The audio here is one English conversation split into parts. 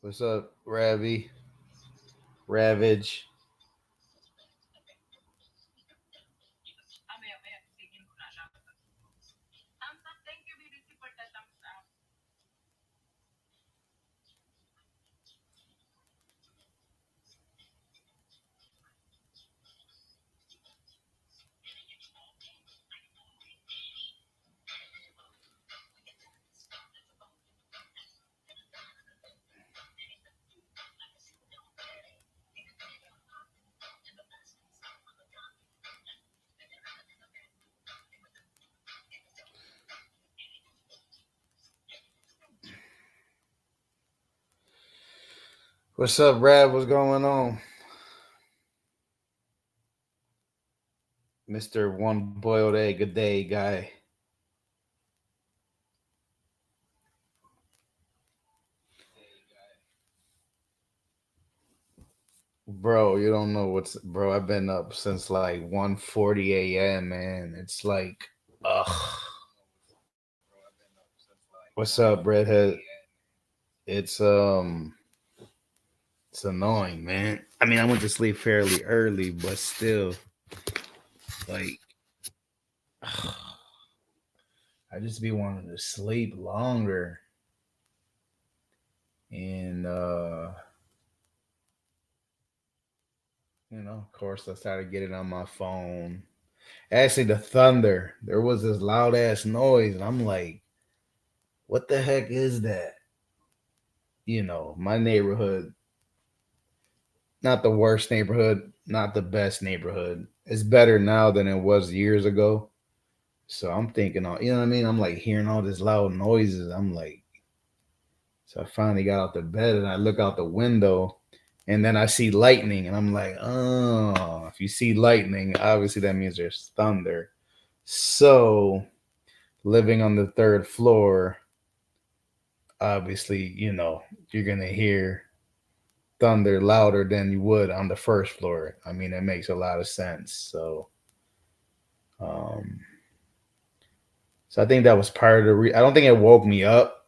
What's up, Ravi? Ravage. What's up, Rav? What's going on? Mr. One Boiled Egg, good day, guy. Bro, you don't know what's bro, I've been up since like 1:40 a.m., man. It's like ugh. What's up, Redhead? It's it's annoying, man. I mean, I went to sleep fairly early, but still like I just be wanting to sleep longer. And of course I started getting on my phone. Actually, the thunder. There was this loud ass noise, and I'm like, "What the heck is that?" My neighborhood, not the worst neighborhood, not the best neighborhood. It's better now than it was years ago. So I'm thinking, you know what I mean? I'm like hearing all these loud noises. I'm like, so I finally got out the bed and I look out the window, and then I see lightning, and I'm like, oh, if you see lightning, obviously that means there's thunder. So living on the third floor, obviously, you're gonna hear thunder louder than you would on the first floor. I mean, it makes a lot of sense. Um, so I think that was part of the. I don't think it woke me up,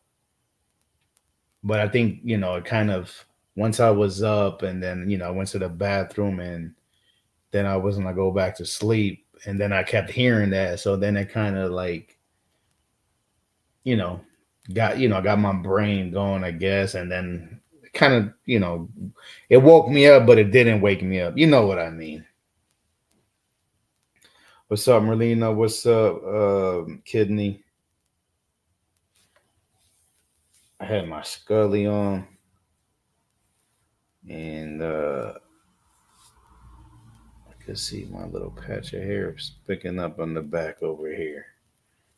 but I think it kind of once I was up, and then I went to the bathroom, and then I wasn't gonna go back to sleep, and then I kept hearing that, so then it kind of like you know got my brain going, I guess, and then kind of it woke me up, but it didn't wake me up. You know what I mean? What's up, Merlina? What's up, Kidney? I had my Scully on, and I could see my little patch of hair picking up on the back over here.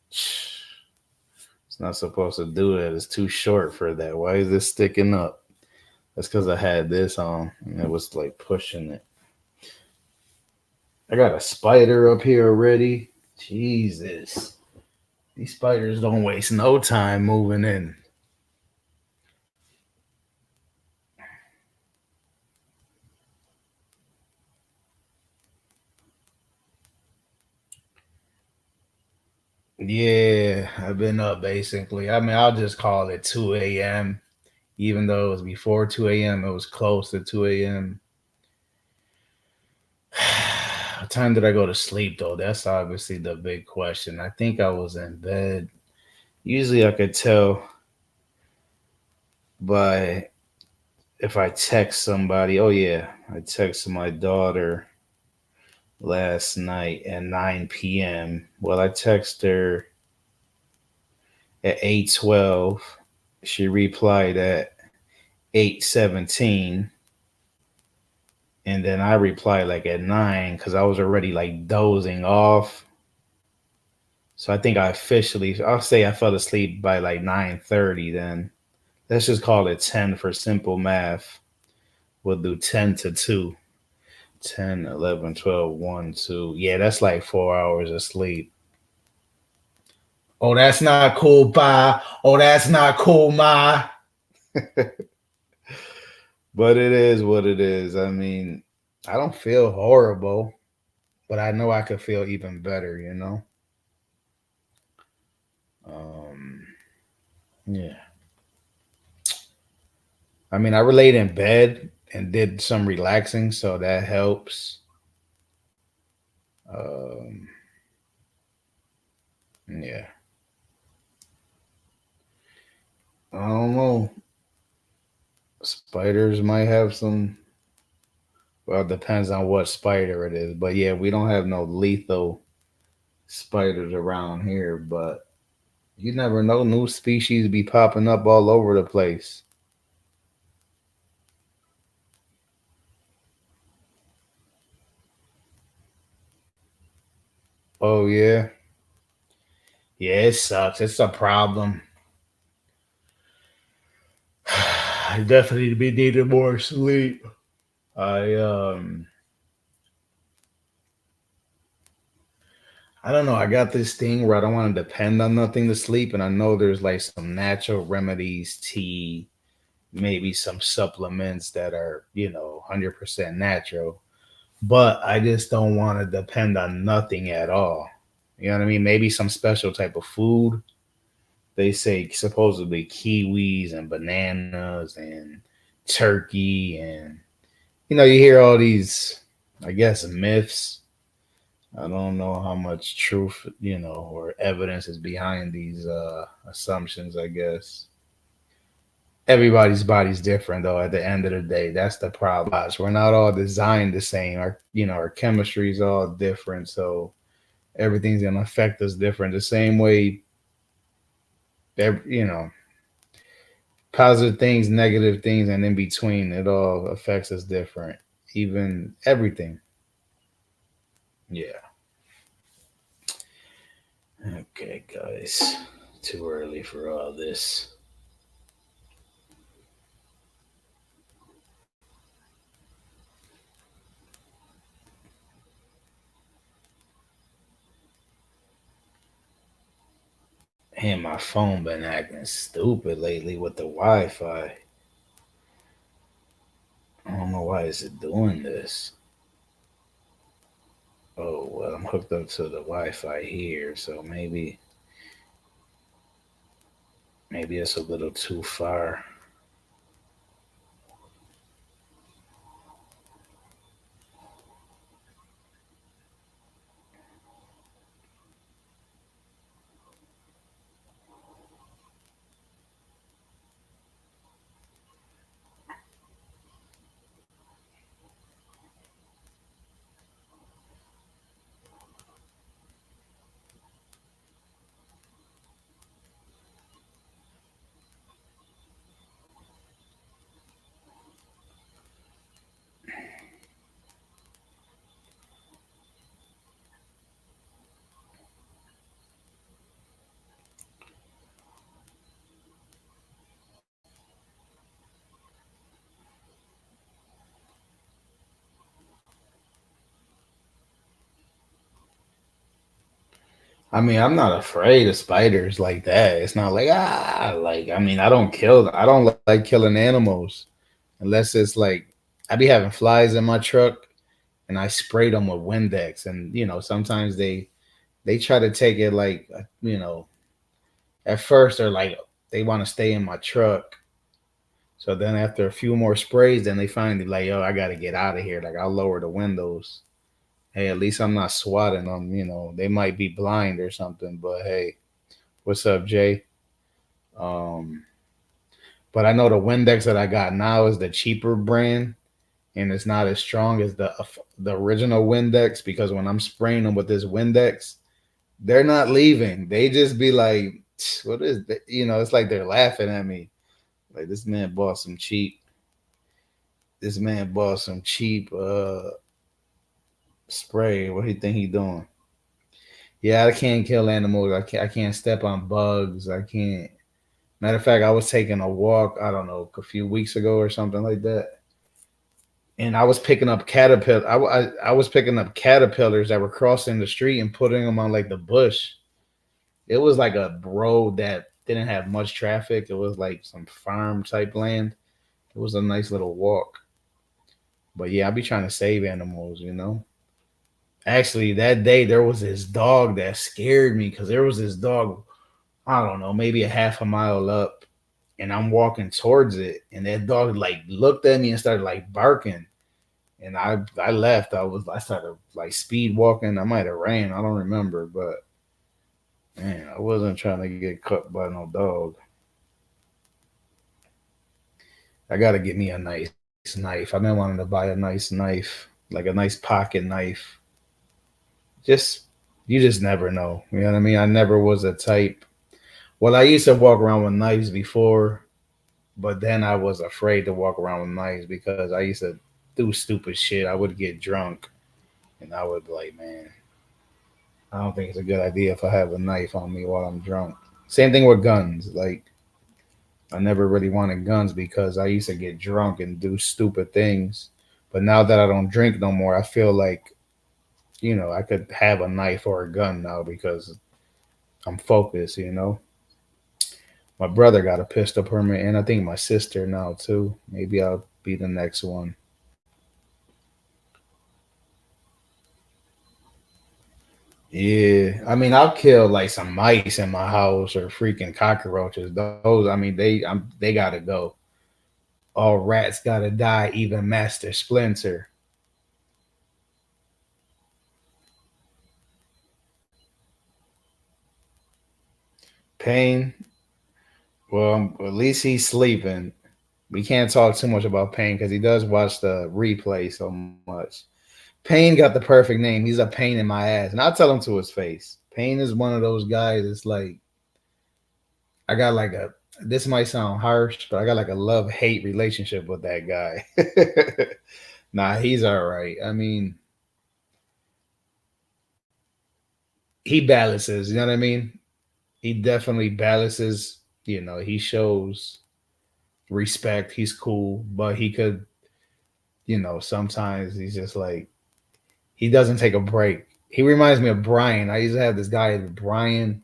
It's not supposed to do that. It's too short for that. Why is this sticking up? That's because I had this on, and it was like pushing it. I got a spider up here already. Jesus. These spiders don't waste no time moving in. Yeah, I've been up basically. I mean, I'll just call it 2 a.m. Even though it was before 2 a.m., it was close to 2 a.m. What time did I go to sleep though? That's obviously the big question. I think I was in bed. Usually I could tell by if I text somebody. Oh yeah, I texted my daughter last night at 9 p.m. Well, I texted her at 8:12. She replied at 8:17, and then I replied like at 9 because I was already like dozing off. So I think I'll say I fell asleep by like 9:30 then. Let's just call it 10 for simple math. We'll do 10 to 2. 10, 11, 12, 1, 2. Yeah, that's like 4 hours of sleep. Oh, that's not cool, Pa. Oh, that's not cool, Ma. But it is what it is. I mean, I don't feel horrible, but I know I could feel even better. Um, yeah. I mean, I laid in bed and did some relaxing, so that helps. Um, yeah, I don't know. Spiders might have some. Well, it depends on what spider it is, but yeah, we don't have no lethal spiders around here. But you never know; new species be popping up all over the place. Oh yeah, yeah, it sucks. It's a problem. I definitely be needing more sleep. I I don't know. I got this thing where I don't want to depend on nothing to sleep, and I know there's like some natural remedies, tea, maybe some supplements that are 100% natural. But I just don't want to depend on nothing at all. You know what I mean? Maybe some special type of food. They say supposedly kiwis and bananas and turkey and you hear all these, I guess, myths. I don't know how much truth, or evidence is behind these assumptions, I guess. Everybody's body's different though at the end of the day. That's the problem. We're not all designed the same. Our chemistry is all different, so everything's gonna affect us different. The same way, you know, positive things, negative things, and in between, it all affects us different. Even everything. Yeah. Okay, guys. Too early for all this. And my phone been acting stupid lately with the Wi-Fi. I don't know why is it doing this. Oh well, I'm hooked up to the Wi-Fi here, so maybe it's a little too far. I mean, I'm not afraid of spiders like that. It's not like like I mean, I don't kill. I don't like killing animals unless it's like I be having flies in my truck and I sprayed them with Windex, and sometimes they try to take it like at first they're like they want to stay in my truck. So then after a few more sprays, then they finally like, yo, I gotta get out of here. Like I'll lower the windows. Hey, at least I'm not swatting them. They might be blind or something, but hey, what's up, Jay? Um, but I know the Windex that I got now is the cheaper brand, and it's not as strong as the original Windex because when I'm spraying them with this Windex, they're not leaving. They just be like, "What is that?" It's like they're laughing at me. Like this man bought some cheap. This man bought some cheap spray. What do you think he doing? Yeah, I can't kill animals. I can't step on bugs. I can't. Matter of fact, I was taking a walk. I don't know, a few weeks ago or something like that, and I was picking up caterpillar. I was picking up caterpillars that were crossing the street and putting them on like the bush. It was like a road that didn't have much traffic. It was like some farm type land. It was a nice little walk. But yeah, I be trying to save animals. Actually, that day there was this dog that scared me because there was this dog, I don't know, maybe a half a mile up. and I'm walking towards it, and that dog like looked at me and started like barking, and I left. I started like speed walking. I might have ran. I don't remember, but man, I wasn't trying to get cut by no dog. I gotta get me a nice knife. I've been wanting to buy a nice knife, like a nice pocket knife. Just you just never know. You know what I mean? I never was a type. Well, I used to walk around with knives before, but then I was afraid to walk around with knives because I used to do stupid shit. I would get drunk and I would be like, man, I don't think it's a good idea if I have a knife on me while I'm drunk. Same thing with guns. Like I never really wanted guns because I used to get drunk and do stupid things. But now that I don't drink no more, I feel like, I could have a knife or a gun now because I'm focused, My brother got a pistol permit and I think my sister now too. Maybe I'll be the next one. Yeah. I mean, I'll kill like some mice in my house or freaking cockroaches. Those, I mean, they gotta go. All rats gotta die, even Master Splinter. Pain, well, at least he's sleeping. We can't talk too much about Pain because he does watch the replay so much. Pain got the perfect name. He's a pain in my ass. And I'll tell him to his face. Pain is one of those guys that's like, I got like a, this might sound harsh, but I got like a love hate relationship with that guy. Nah, he's all right. I mean, he balances, you know what I mean? He definitely balances, he shows respect. He's cool, but he could, sometimes he's just like, he doesn't take a break. He reminds me of Brian. I used to have this guy, Brian.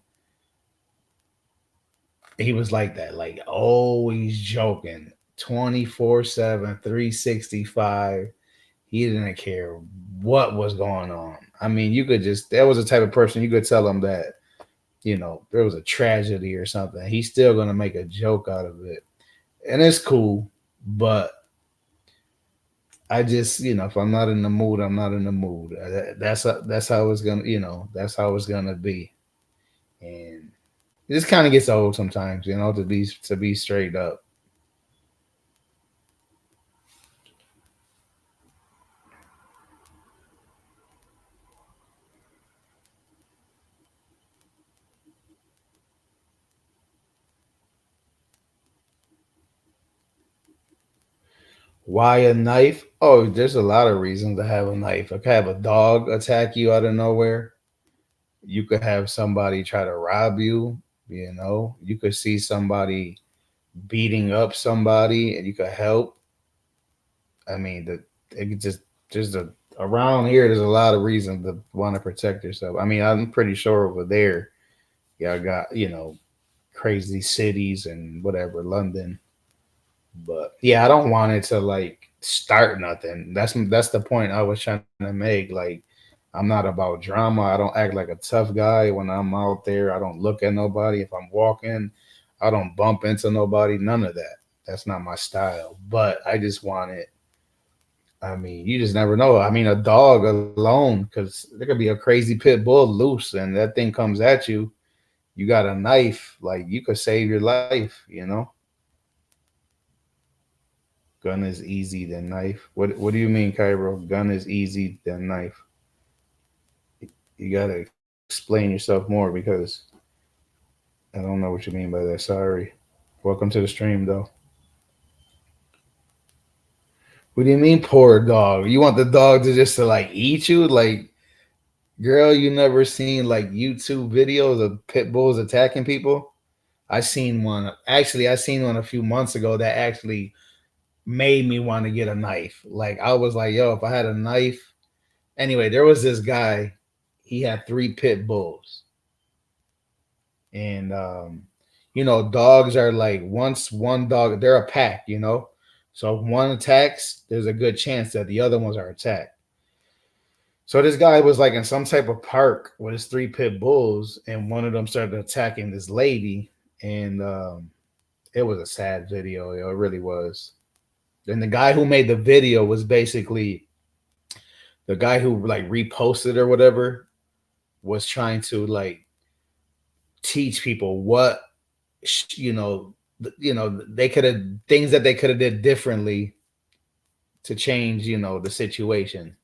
He was like that, like always joking 24/7, 365. He didn't care what was going on. I mean, you could just, that was the type of person you could tell him that, there was a tragedy or something. He's still going to make a joke out of it. And it's cool. But I just, if I'm not in the mood, I'm not in the mood. That's how it's gonna, that's how it's gonna be. And it just kind of gets old sometimes, to be straight up. Why a knife? Oh, there's a lot of reasons to have a knife. I could have a dog attack you out of nowhere. You could have somebody try to rob you. You could see somebody beating up somebody, and you could help. I mean, it could just around here. There's a lot of reasons to want to protect yourself. I mean, I'm pretty sure over there, yeah, I got crazy cities and whatever, London. But yeah, I don't want it to like start nothing. That's the point I was trying to make. Like, I'm not about drama. I don't act like a tough guy when I'm out there. I don't look at nobody. If I'm walking, I don't bump into nobody. None of that. That's not my style. But I just want it. I mean, you just never know. I mean, a dog alone, because there could be a crazy pit bull loose, and that thing comes at you. You got a knife, like you could save your life. Gun is easy than knife. What do you mean, Cairo? Gun is easy than knife. You gotta explain yourself more because I don't know what you mean by that. Sorry. Welcome to the stream though. What do you mean poor dog? You want the dog to just to like eat you? Like, girl, you never seen like YouTube videos of pit bulls attacking people? I seen one. Actually, I seen one a few months ago that actually made me want to get a knife. Like I was like, yo, if I had a knife. Anyway, there was this guy. He had three pit bulls, and dogs are like once one dog, they're a pack. So if one attacks, there's a good chance that the other ones are attacked. So this guy was like in some type of park with his three pit bulls, and one of them started attacking this lady, and It was a sad video, yo. It really was. And the guy who made the video was basically the guy who like reposted or whatever was trying to like teach people what they could have things that they could have did differently to change the situation.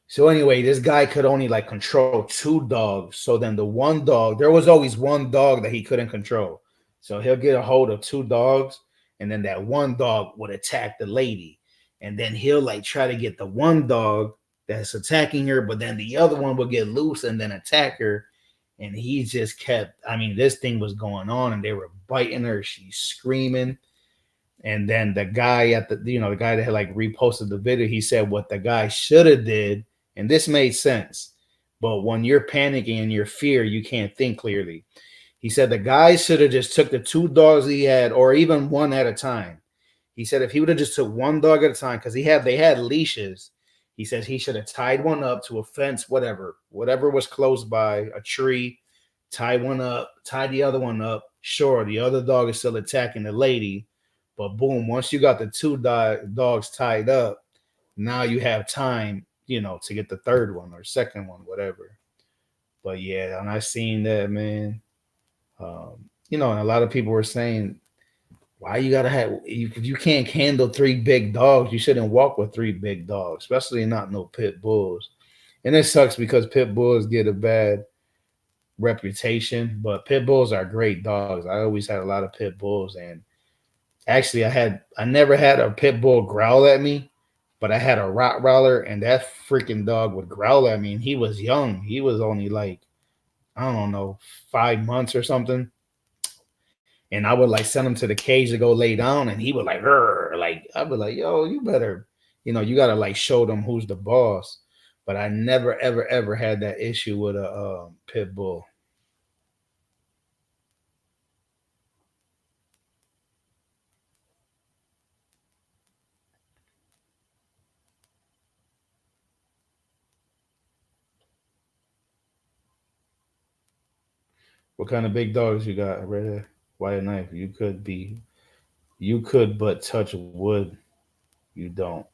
So anyway, this guy could only like control two dogs. So then the one dog, there was always one dog that he couldn't control. So he'll get a hold of two dogs, and then that one dog would attack the lady. And then he'll like try to get the one dog that's attacking her, but then the other one will get loose and then attack her. And he just kept, I mean, this thing was going on and they were biting her. She's screaming. And then the guy the guy that had like reposted the video, he said what the guy should have did, and this made sense. But when you're panicking and you're fear, you can't think clearly. He said the guy should have just took the two dogs he had, or even one at a time. He said if he would have just took one dog at a time, because they had leashes. He says he should have tied one up to a fence, whatever was close by, a tree, tie one up, tie the other one up. Sure, the other dog is still attacking the lady, but boom, once you got the two dogs tied up, now you have time, to get the third one or second one, whatever. But yeah, and I seen that, man. And a lot of people were saying, why you gotta have if you can't handle three big dogs, you shouldn't walk with three big dogs, especially not no pit bulls. And it sucks because pit bulls get a bad reputation, but pit bulls are great dogs. I always had a lot of pit bulls, and actually I never had a pit bull growl at me, but I had a Rottweiler, and that freaking dog would growl at me. And he was young. He was only like, I don't know, 5 months or something. And I would like send him to the cage to go lay down, and he would like, like I'd be like, yo, you better, you gotta like show them who's the boss. But I never, ever, ever had that issue with a pit bull. What kind of big dogs you got? Red, white knife. You could, but touch wood. You don't.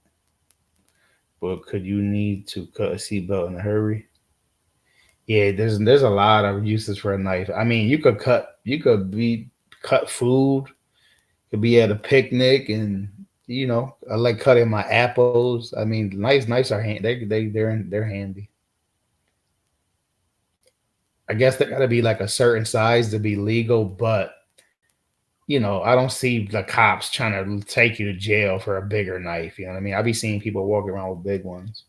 But could you need to cut a seatbelt in a hurry? Yeah, there's a lot of uses for a knife. I mean, you could be cut food. Could be at a picnic, and I like cutting my apples. I mean, knives are hand. They're handy. I guess they got to be like a certain size to be legal, but I don't see the cops trying to take you to jail for a bigger knife. You know what I mean? I be seeing people walking around with big ones.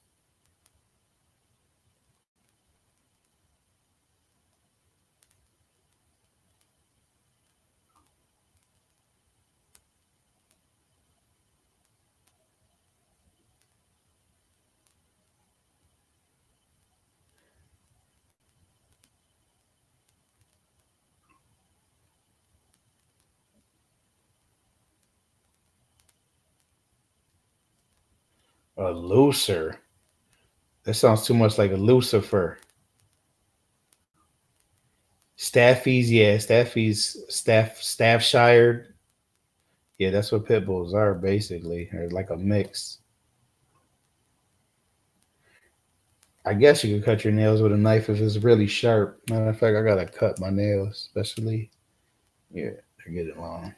A looser. That sounds too much like a Lucifer. Staffies, yeah, Staffshire. Yeah, that's what pit bulls are basically. They're like a mix. I guess you could cut your nails with a knife if it's really sharp. Matter of fact, I gotta cut my nails, especially. Yeah, I get it long.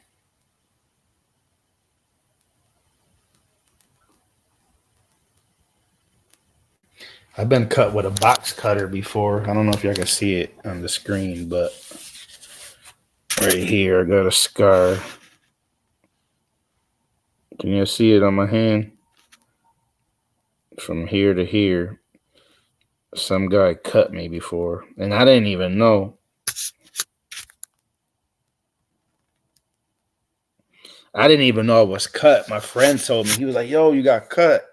I've been cut with a box cutter before. I don't know if y'all can see it on the screen, but right here I got a scar. Can you see it on my hand? From here to here. Some guy cut me before, and I didn't even know. I didn't even know I was cut. My friend told me. He was like, "Yo, you got cut,"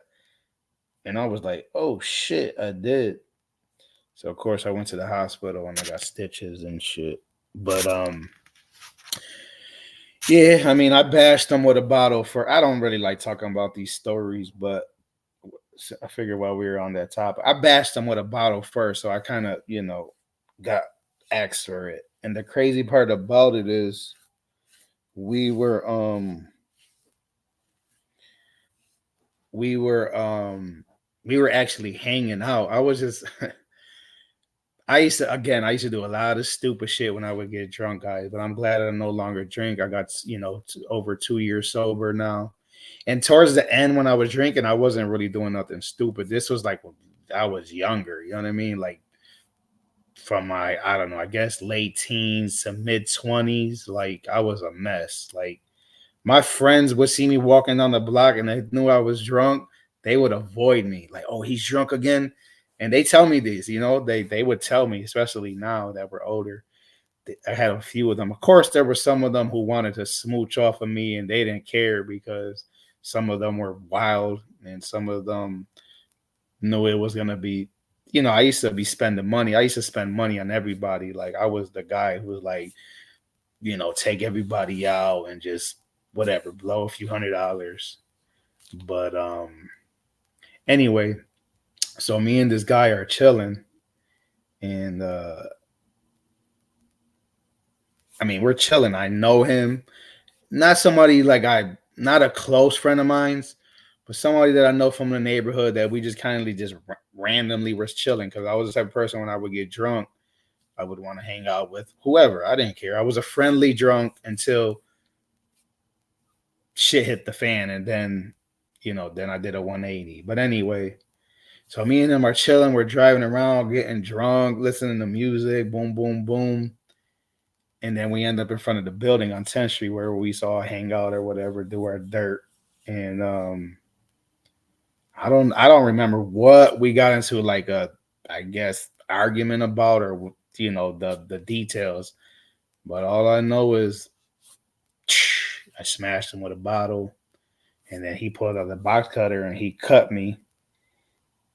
and I was like, "Oh shit, I did." So of course I went to the hospital and I got stitches and shit. But yeah, I mean, I bashed them with a bottle for. I don't really like talking about these stories, but I figured while we were on that topic, I bashed them with a bottle first, so I kind of, got axed for it. And the crazy part about it is, we were um we were um we were actually hanging out. I was just I used to do a lot of stupid shit when I would get drunk, guys. But I'm glad I no longer drink. I got over 2 years sober now. And towards the end, when I was drinking, I wasn't really doing nothing stupid. This was like when I was younger. You know what I mean? Like from my I don't know, I guess late teens to mid 20s. Like I was a mess. Like my friends would see me walking down the block and they knew I was drunk, they would avoid me. Like, oh, he's drunk again. And they tell me this, they would tell me, especially now that we're older. I had a few of them. Of course, there were some of them who wanted to smooch off of me and they didn't care because some of them were wild and some of them knew it was gonna be, I used to be spending money. I used to spend money on everybody. Like I was the guy who was like, take everybody out and just whatever, blow a few $100s. But anyway, so me and this guy are chilling, and I mean we're chilling. I know him, not somebody like not a close friend of mine's, but somebody that I know from the neighborhood that we just kindly just randomly was chilling because I was the type of person when I would get drunk, I would want to hang out with whoever. I didn't care. I was a friendly drunk until shit hit the fan, and then I did a 180. But anyway, so me and him are chilling. We're driving around, getting drunk, listening to music, boom, boom, boom. And then we end up in front of the building on 10th Street where we saw hang out or whatever, do our dirt. And I don't remember what we got into, like a, I guess, argument about, or the details. But all I know is I smashed him with a bottle, and then he pulled out the box cutter and he cut me,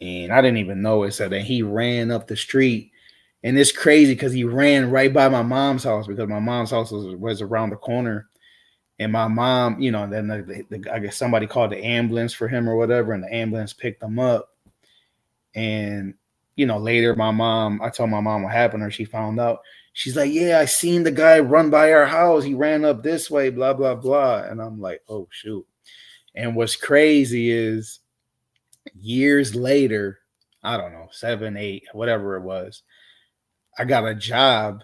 and I didn't even know it. So then he ran up the street, and it's crazy because he ran right by my mom's house because my mom's house was around the corner, and my mom, then I guess somebody called the ambulance for him or whatever, and the ambulance picked him up, and later I told my mom what happened, or she found out. She's like, yeah, I seen the guy run by our house. He ran up this way, blah blah blah, and I'm like, oh shoot. And what's crazy is years later, I don't know, 7, 8, whatever it was, I got a job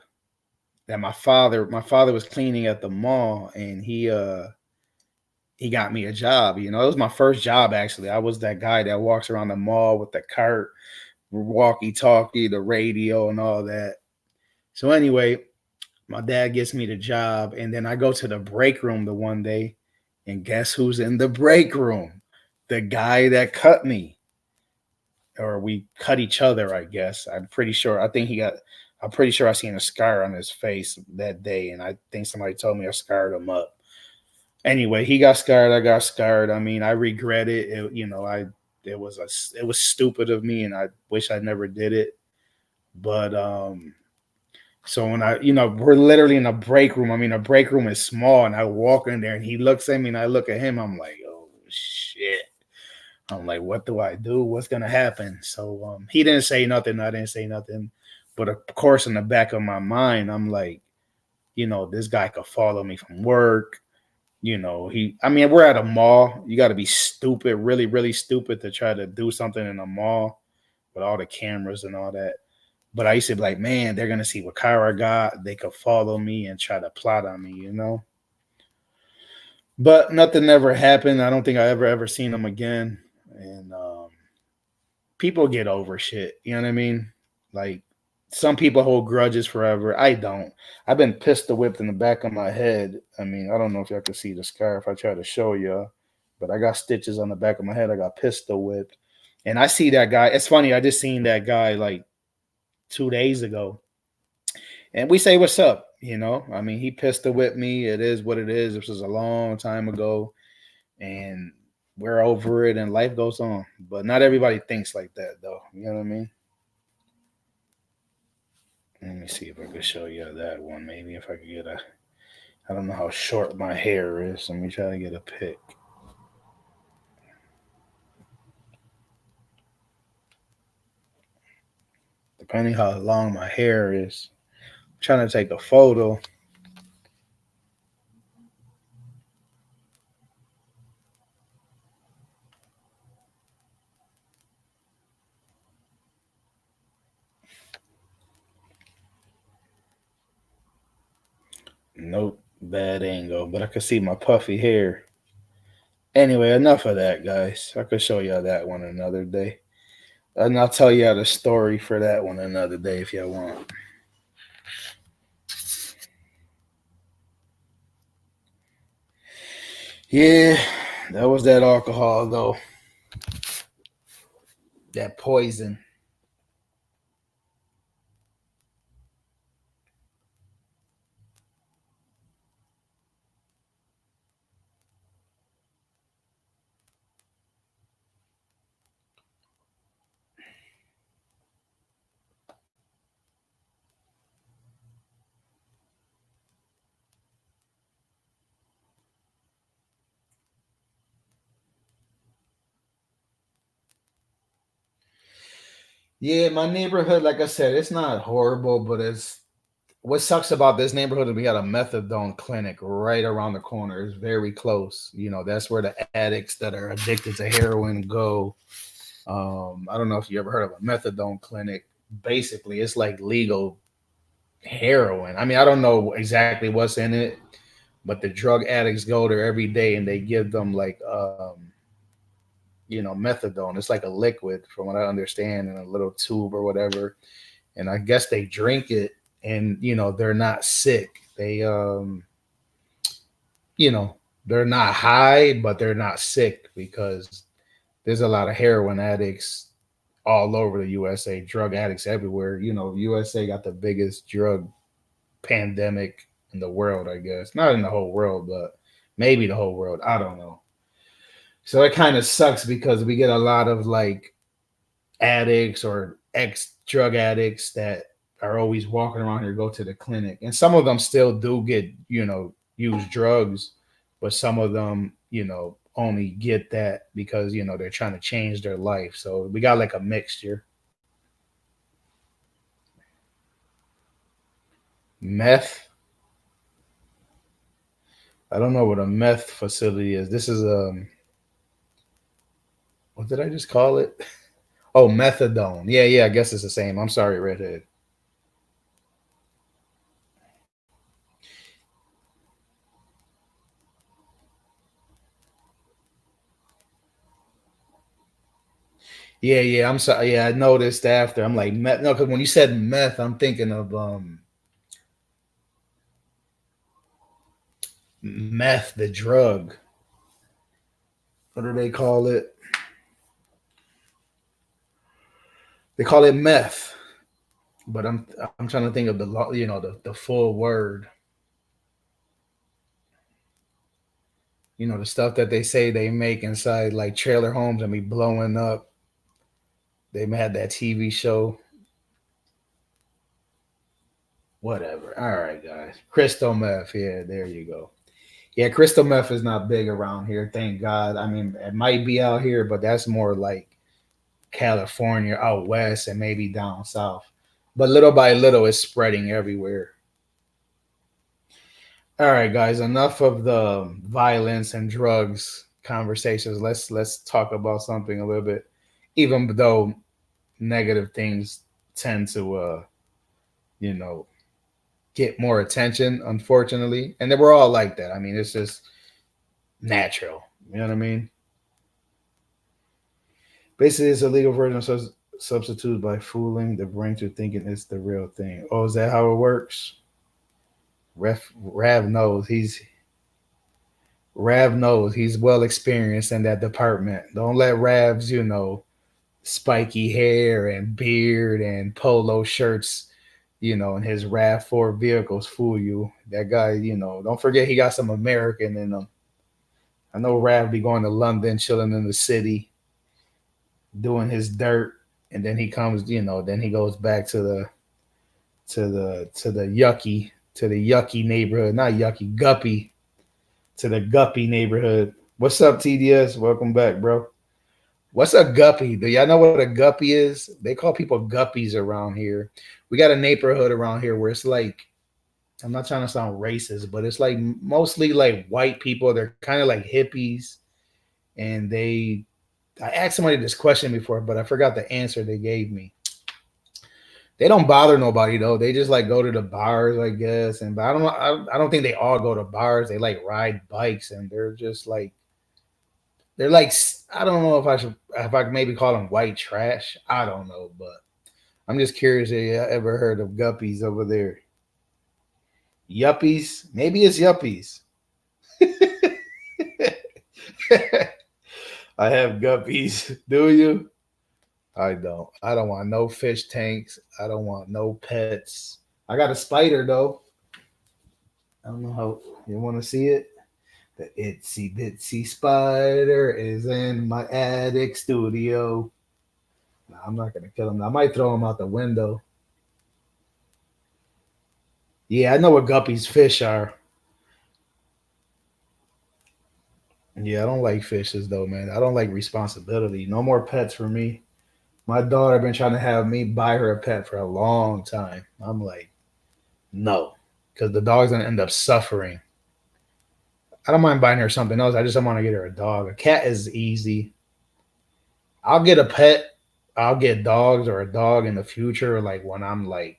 that my father was cleaning at the mall, and he got me a job. It was my first job actually. I was that guy that walks around the mall with the cart, walkie talkie, the radio, and all that. So anyway, my dad gets me the job, and then I go to the break room the one day, and guess who's in the break room? The guy that cut me, or we cut each other, I guess. I'm pretty sure. I'm pretty sure I seen a scar on his face that day, and I think somebody told me I scarred him up. Anyway, he got scarred. I got scarred. I mean, I regret it. It was stupid of me, and I wish I never did it. But so when we're literally in a break room. I mean, a break room is small, and I walk in there, and he looks at me, and I look at him. I'm like, oh shit. I'm like, what do I do? What's gonna happen? So he didn't say nothing. I didn't say nothing. But of course, in the back of my mind, I'm like, this guy could follow me from work. I mean, we're at a mall. You got to be stupid, really, really stupid to try to do something in a mall with all the cameras and all that. But I used to be like, man, they're gonna see what car I got. They could follow me and try to plot on me. But nothing ever happened. I don't think I ever seen them again. And people get over shit. You know what I mean? Like some people hold grudges forever. I don't. I've been pistol whipped in the back of my head. I mean, I don't know if y'all can see the scar if I try to show y'all, but I got stitches on the back of my head. I got pistol whipped. And I see that guy. It's funny. I just seen that guy like 2 days ago. And we say, what's up? I mean, he pistol whipped me. It is what it is. This was a long time ago. And we're over it and life goes on. But not everybody thinks like that, though. You know what I mean? Let me see if I can show you that one. Maybe if I could get a. I don't know how short my hair is. Let me try to get a pic. Depending how long my hair is, I'm trying to take a photo. Nope, bad angle, but I could see my puffy hair. Anyway, enough of that, guys. I could show y'all that one another day. And I'll tell y'all the story for that one another day if y'all want. Yeah, that was that alcohol, though. That poison. Yeah, my neighborhood, like I said, it's not horrible, but it's what sucks about this neighborhood is we got a methadone clinic right around the corner. It's very close. That's where the addicts that are addicted to heroin go. I don't know if you ever heard of a methadone clinic. Basically, it's like legal heroin. I mean, I don't know exactly what's in it, but the drug addicts go there every day and they give them like methadone. It's like a liquid from what I understand in a little tube or whatever. And I guess they drink it and they're not sick. You know, they're not high, but they're not sick because there's a lot of heroin addicts all over the USA, drug addicts everywhere. USA got the biggest drug pandemic in the world, I guess. Not in the whole world, but maybe the whole world. I don't know. So it kind of sucks because we get a lot of like addicts or ex drug addicts that are always walking around here, go to the clinic. And some of them still do get, use drugs, but some of them, only get that because, they're trying to change their life. So we got like a mixture. Meth. I don't know what a meth facility is. This is what did I just call it? Oh, methadone. Yeah, yeah, I guess it's the same. I'm sorry, redhead. Yeah, yeah, I'm sorry. Yeah, I noticed after. I'm like, meth. No, because when you said meth, I'm thinking of meth, the drug. What do they call it? They call it meth, but I'm trying to think of the full word. The stuff that they say they make inside like trailer homes and be blowing up. They had that TV show. Whatever. All right, guys. Crystal meth. Yeah, there you go. Yeah, crystal meth is not big around here, thank God. I mean, it might be out here, but that's more like California, out west, and maybe down south. But little by little, it's spreading everywhere. All right, guys, enough of the violence and drugs conversations. Let's talk about something a little bit, even though negative things tend to you know get more attention, unfortunately, and then we're all like that. I mean, it's just natural. You know what I mean? Basically, it's a legal version of substitute by fooling the brain to thinking it's the real thing. Oh, is that how it works? Rav knows he's well experienced in that department. Don't let Rav's spiky hair and beard and polo shirts, and his Rav Four vehicles fool you. That guy, don't forget he got some American in him. I know Rav be going to London, chilling in the city, doing his dirt, and then he comes, then he goes back to the yucky neighborhood, not yucky, guppy, to the guppy neighborhood. What's up, TDS? Welcome back, bro. What's a guppy? Do y'all know what a guppy is? They call people guppies around here. We got a neighborhood around here where it's like, I'm not trying to sound racist, but it's like mostly like white people. They're kind of like hippies, and I asked somebody this question before, but I forgot the answer they gave me. They don't bother nobody though. They just like go to the bars, I guess. And but I don't know. I don't think they all go to bars. They like ride bikes, and they're just like they're like I don't know if I could maybe call them white trash. I don't know, but I'm just curious if you ever heard of guppies over there. Yuppies? Maybe it's yuppies. I have guppies. Do you? I don't. I don't want no fish tanks. I don't want no pets. I got a spider though. I don't know how you want to see it. The itsy bitsy spider is in my attic studio. Nah, I'm not gonna kill him. I might throw him out the window. Yeah, I know what guppies fish are. Yeah, I don't like fishes though, man. I don't like responsibility. No more pets for me. My daughter been trying to have me buy her a pet for a long time. I'm like, no, because the dog's gonna end up suffering. I don't mind buying her something else. I just don't want to get her a dog. A cat is easy. I'll get a pet. I'll get dogs or a dog in the future, like when I'm like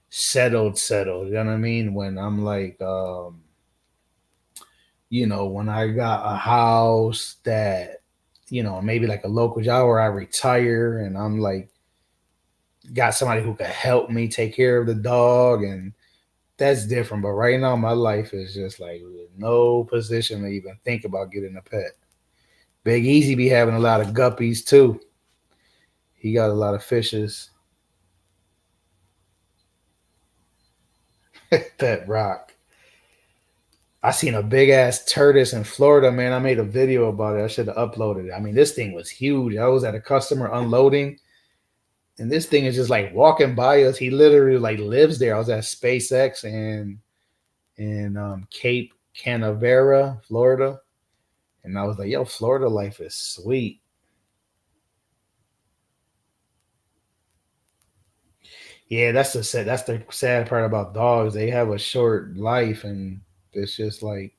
settled. You know what I mean? When I'm like, when I got a house that, maybe like a local job where I retire and I'm like got somebody who could help me take care of the dog, and that's different. But right now my life is just like no position to even think about getting a pet. Big Easy be having a lot of guppies too. He got a lot of fishes. Pet rock. I seen a big ass tortoise in Florida, man. I made a video about it. I should have uploaded it. I mean, this thing was huge. I was at a customer unloading, and this thing is just like walking by us. He literally like lives there. I was at SpaceX and in Cape Canaveral, Florida, and I was like, "Yo, Florida life is sweet." Yeah, that's the sad part about dogs. They have a short life, and it's just like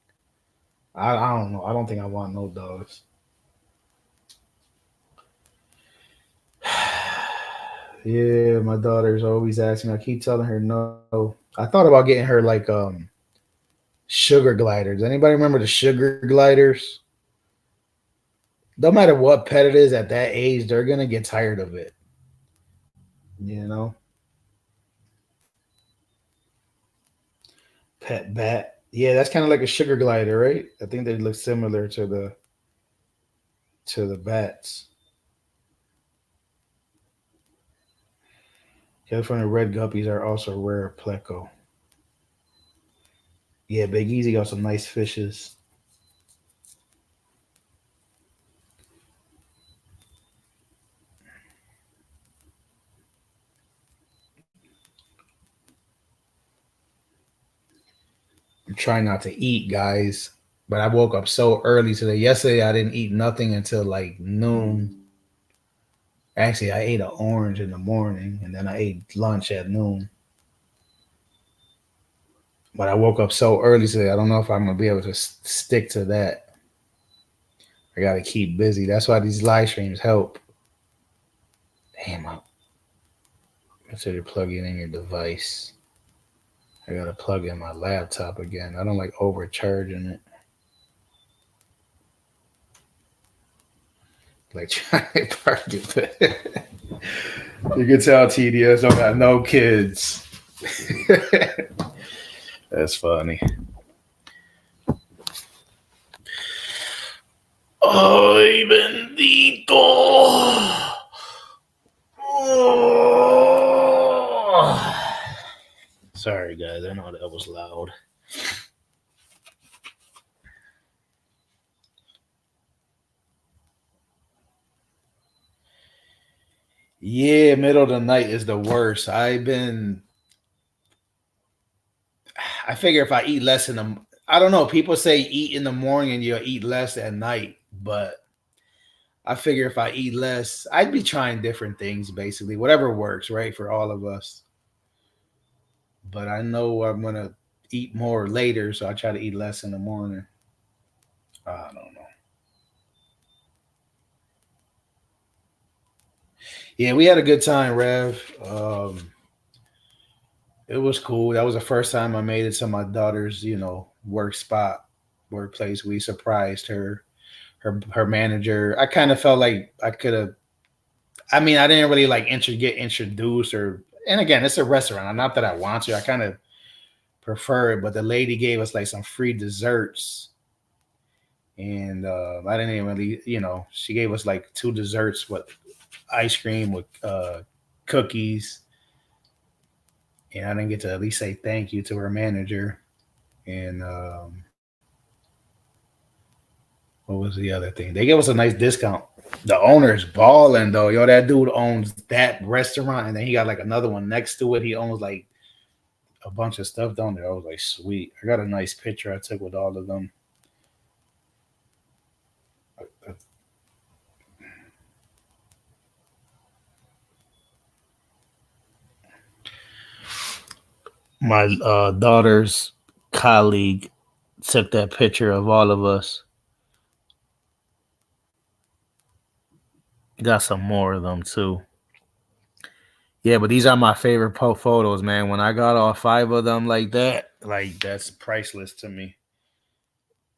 I don't know. I don't think I want no dogs. Yeah, my daughter's always asking. I keep telling her no. I thought about getting her like sugar gliders. Anybody remember the sugar gliders? No matter what pet it is at that age, they're gonna get tired of it. You know, pet bat. Yeah, that's kind of like a sugar glider, right? I think they look similar to the bats. California red guppies are also rare pleco. Yeah, Big Easy got some nice fishes. I'm trying not to eat, guys, but I woke up so early today. Yesterday, I didn't eat nothing until like noon. Actually, I ate an orange in the morning, and then I ate lunch at noon. But I woke up so early today. I don't know if I'm gonna be able to stick to that. I gotta keep busy. That's why these live streams help. Damn, I consider plugging in your device. I gotta plug in my laptop again. I don't like overcharging it. Like trying to park it. You can tell TDS don't got no kids. That's funny. Ay, bendito. Oh. Sorry, guys. I know that was loud. Yeah, middle of the night is the worst. I figure if I eat less in the, I don't know. People say eat in the morning and you'll eat less at night, but I figure if I eat less, I'd be trying different things basically, whatever works, right, for all of us. But I know I'm gonna eat more later, so I try to eat less in the morning. I don't know. Yeah, we had a good time, Rev. It was cool. That was the first time I made it to my daughter's, work spot, workplace. We surprised her manager. I kind of felt like I could have. I mean, I didn't really like get introduced or. And again, it's a restaurant. Not that I want to. I kind of prefer it, but the lady gave us like some free desserts, and I didn't even really, she gave us like two desserts with ice cream with cookies, and I didn't get to at least say thank you to her manager. And what was the other thing? They gave us a nice discount. The owner's balling though, yo. That dude owns that restaurant, and then he got like another one next to it. He owns like a bunch of stuff down there. I was like, sweet. I got a nice picture I took with all of them. My daughter's colleague took that picture of all of us. Got some more of them too. Yeah, but these are my favorite photos, man. When I got all five of them like that, like that's priceless to me.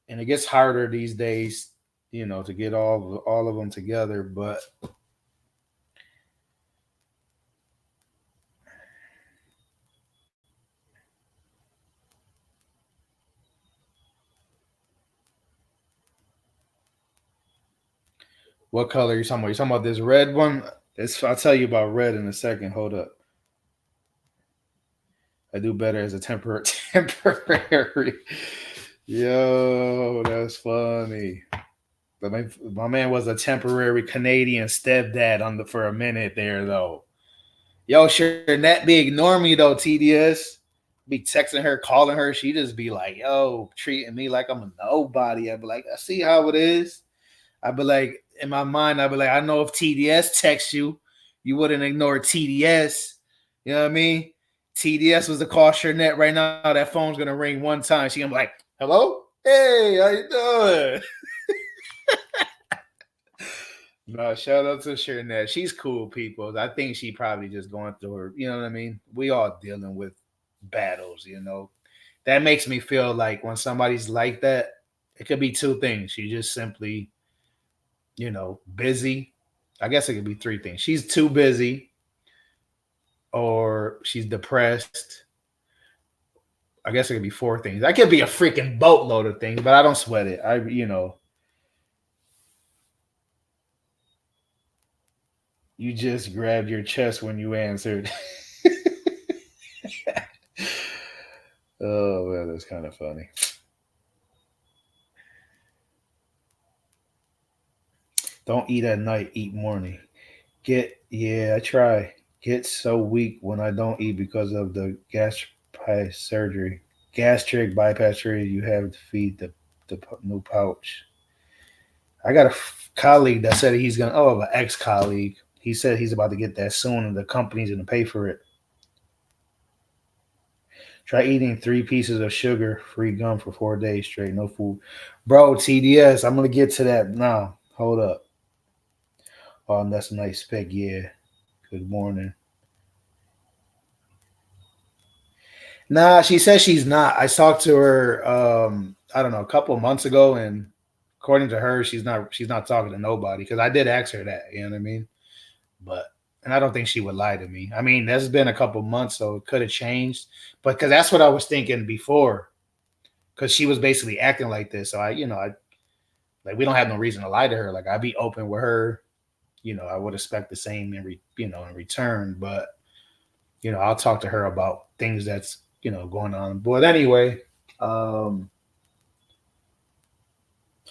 And it gets harder these days, to get all of them together. But what color are you talking about? You talking about this red one? I'll tell you about red in a second. Hold up. I do better as a temporary. Yo, that's funny. But my man was a temporary Canadian stepdad for a minute there though. Yo, sure, that be ignoring me though, TDS. Be texting her, calling her. She just be like, yo, treating me like I'm a nobody. I'd be like, I see how it is. I'd be like, in my mind, I'd be like, I know if TDS texts you, you wouldn't ignore TDS. You know what I mean? TDS was to call Shernette right now. That phone's gonna ring one time. She gonna be like, hello? Hey, how you doing? No, shout out to Shernette. She's cool, people. I think she probably just going through her, you know what I mean? We all dealing with battles. That makes me feel like when somebody's like that, it could be two things. She just simply, busy. I guess it could be three things. She's too busy, or she's depressed. I guess it could be four things. That could be a freaking boatload of things, but I don't sweat it. You just grabbed your chest when you answered. Oh man, that's kind of funny. Don't eat at night, eat morning. I try. Get so weak when I don't eat because of the gastric surgery. Gastric bypass surgery. You have to feed the new pouch. I got a colleague that said he's gonna. Oh, an ex colleague. He said he's about to get that soon, and the company's gonna pay for it. Try eating 3 pieces of sugar-free gum for 4 days straight, no food. Bro, TDS, I'm gonna get to that now. Hold up. Oh, that's a nice pic. Yeah. Good morning. Nah, she says she's not. I talked to her I don't know, a couple of months ago, and according to her, she's not talking to nobody. Because I did ask her that, you know what I mean? But and I don't think she would lie to me. I mean, that's been a couple months, so it could have changed. But because that's what I was thinking before. Because she was basically acting like this. So I like we don't have no reason to lie to her. Like I'd be open with her. I would expect the same in return. But I'll talk to her about things that's going on. But anyway, um,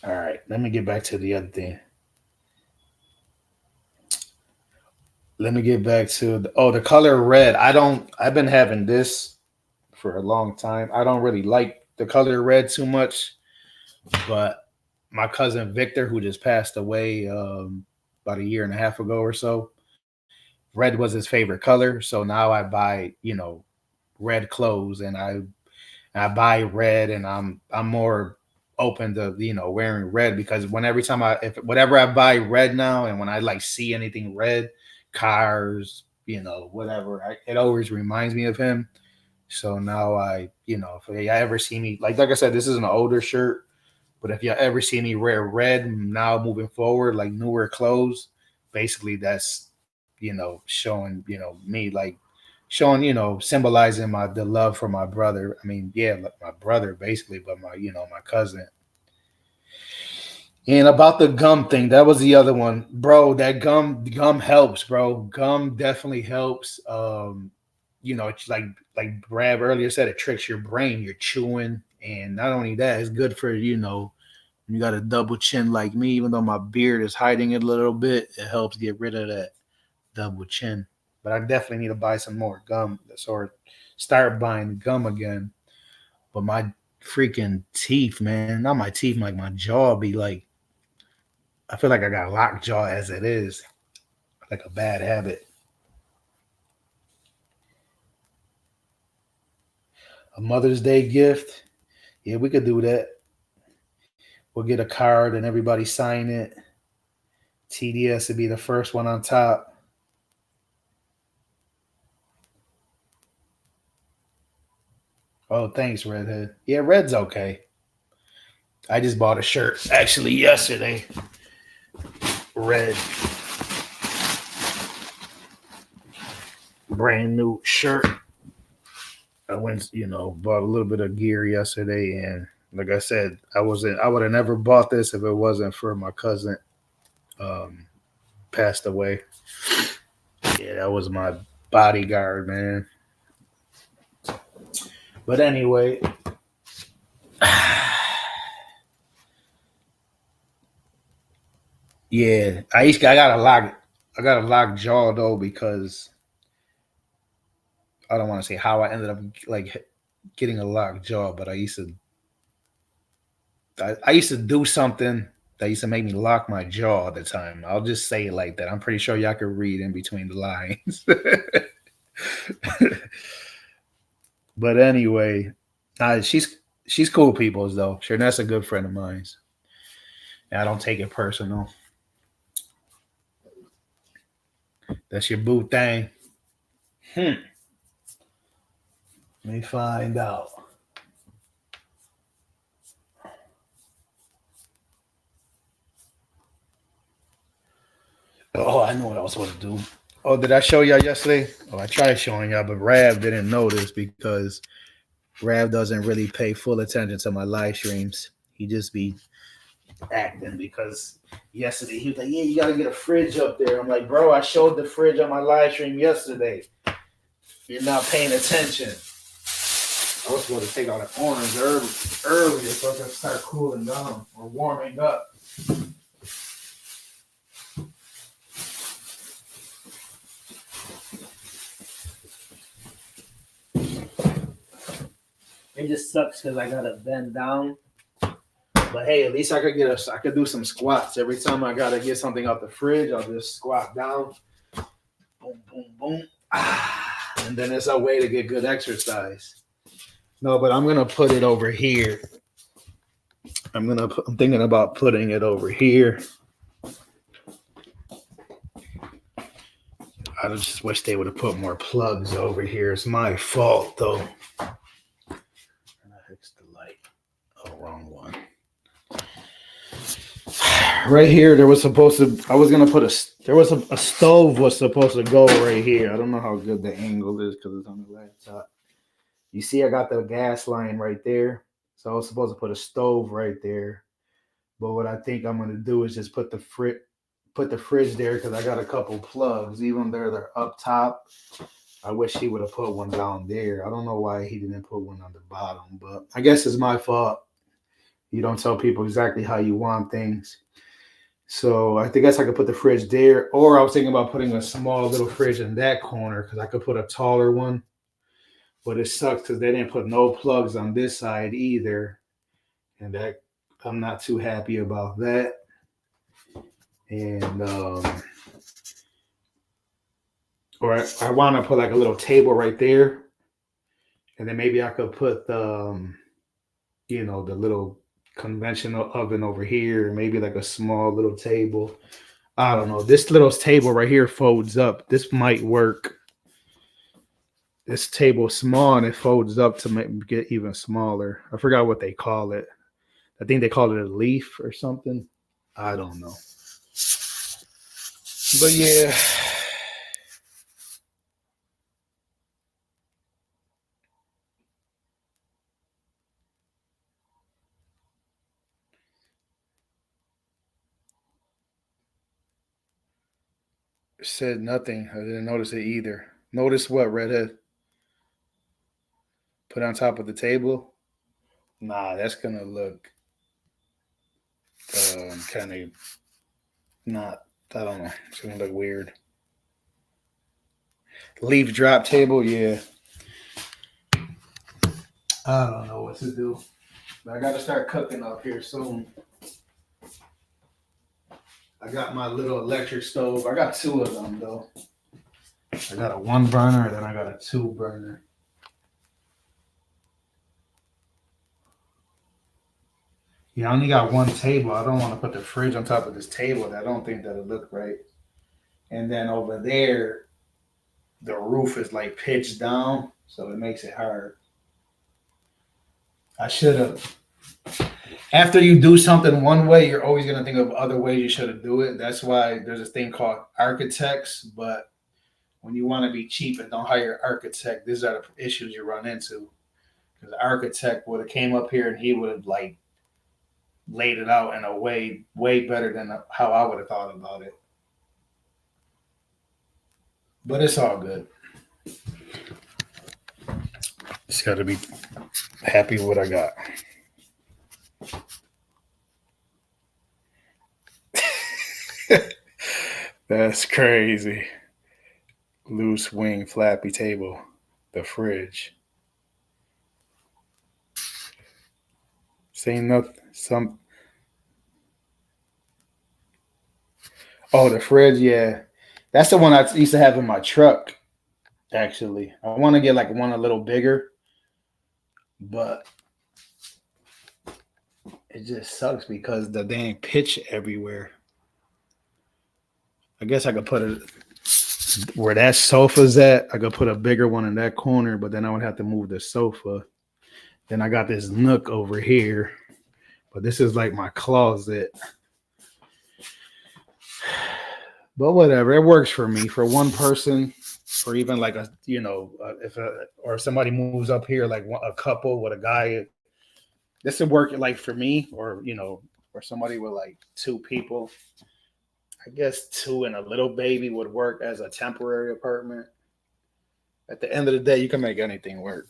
all right. Let me get back to the other thing. Let me get back to the color red. I've been having this for a long time. I don't really like the color red too much, but my cousin Victor, who just passed away about a year and a half ago or so, red was his favorite color. So now I buy red clothes, and I buy red, and I'm more open to wearing red, because every time if whatever I buy red now, and when I like see anything red, cars, whatever, it always reminds me of him. So now if you ever see me, like I said, this is an older shirt, but if you ever see me wear red now moving forward, like newer clothes, basically that's showing me like showing symbolizing the love for my brother. I mean, yeah, like my brother basically, but my my cousin. And about the gum thing, that was the other one, bro. That gum helps, bro. Gum definitely helps. It's like Brad earlier said, it tricks your brain. You're chewing, and not only that, it's good for you got a double chin like me. Even though my beard is hiding it a little bit, it helps get rid of that double chin. But I definitely need to buy some more gum, or start buying gum again. But my freaking teeth, man, not my teeth, like my jaw be like I feel like I got lockjaw as it is, like a bad habit. A Mother's Day gift, yeah, we could do that. We'll get a card and everybody sign it. TDS would be the first one on top. Oh, thanks, Redhead. Yeah, Red's okay. I just bought a shirt actually yesterday. Red, brand new shirt. I went, bought a little bit of gear yesterday, and like I said, I would have never bought this if it wasn't for my cousin um passed away. Yeah, that was my bodyguard, man. But anyway, yeah, I got a lock jaw though because I don't want to say how I ended up like getting a locked jaw, but I used to do something that used to make me lock my jaw all the time. I'll just say it like that. I'm pretty sure y'all could read in between the lines. But anyway, she's cool people though. Sure, that's a good friend of mine. And I don't take it personal. That's your boo thing. Hmm. Let me find out. Oh, I know what I was supposed to do. Oh, did I show y'all yesterday? Oh, I tried showing y'all, but Rav didn't notice because Rav doesn't really pay full attention to my live streams. He just be acting because yesterday he was like, "Yeah, you gotta get a fridge up there." I'm like, "Bro, I showed the fridge on my live stream yesterday. You're not paying attention." I was supposed to take out the orange earlier so I can start cooling down or warming up. It just sucks because I gotta bend down. But hey, at least I could do some squats. Every time I gotta get something out the fridge, I'll just squat down. Boom, boom, boom. And then it's a way to get good exercise. No, but I'm gonna put it over here. I'm thinking about putting it over here. I just wish they would have put more plugs over here. It's my fault though. Fix the light. Oh, wrong one. Right here, there was supposed to. I was gonna put There was a stove was supposed to go right here. I don't know how good the angle is because it's on the laptop. You see, I got the gas line right there. So I was supposed to put a stove right there. But what I think I'm gonna do is just put the fridge there because I got a couple plugs. Even though they're up top, I wish he would have put one down there. I don't know why he didn't put one on the bottom, but I guess it's my fault. You don't tell people exactly how you want things. So I think I could put the fridge there, or I was thinking about putting a small little fridge in that corner because I could put a taller one. But it sucks because they didn't put no plugs on this side either, and that I'm not too happy about that. And or I want to put like a little table right there, and then maybe I could put the little conventional oven over here, maybe like a small little table. I don't know. This little table right here folds up. This might work. this table small and it folds up to get even smaller. I forgot what they call it. I think they call it a leaf or something. I don't know. But yeah, said nothing. I didn't notice it either. Notice what, redhead? Put on top of the table? Nah, that's gonna look kind of not. I don't know. It's gonna look weird. Leaf drop table, yeah. I don't know what to do. But I gotta start cooking up here soon. I got my little electric stove. I got two of them though. I got a one burner and then I got a two burner. Yeah, I only got one table. I don't want to put the fridge on top of this table. I don't think that'll look right. And then over there, the roof is like pitched down, so it makes it hard. I should have. After you do something one way, you're always gonna think of other ways you should have do it. That's why there's this thing called architects. But when you want to be cheap and don't hire an architect, these are the issues you run into. Because the architect would have came up here and he would have like laid it out in a way better than how I would have thought about it. But it's all good. Just got to be happy with what I got. That's crazy. Loose wing flappy table. The fridge. Saying nothing. Some. Oh, the fridge. Yeah, that's the one I used to have in my truck. Actually, I want to get like one a little bigger, but it just sucks because the dang pitch everywhere. I guess I could put it where that sofa's at. I could put a bigger one in that corner, but then I would have to move the sofa. Then I got this nook over here, but this is like my closet. But whatever, it works for me. For one person, or even like a if or if somebody moves up here, like a couple with a guy, this would work like for me, or or somebody with like two people. I guess two and a little baby would work as a temporary apartment. At the end of the day, you can make anything work.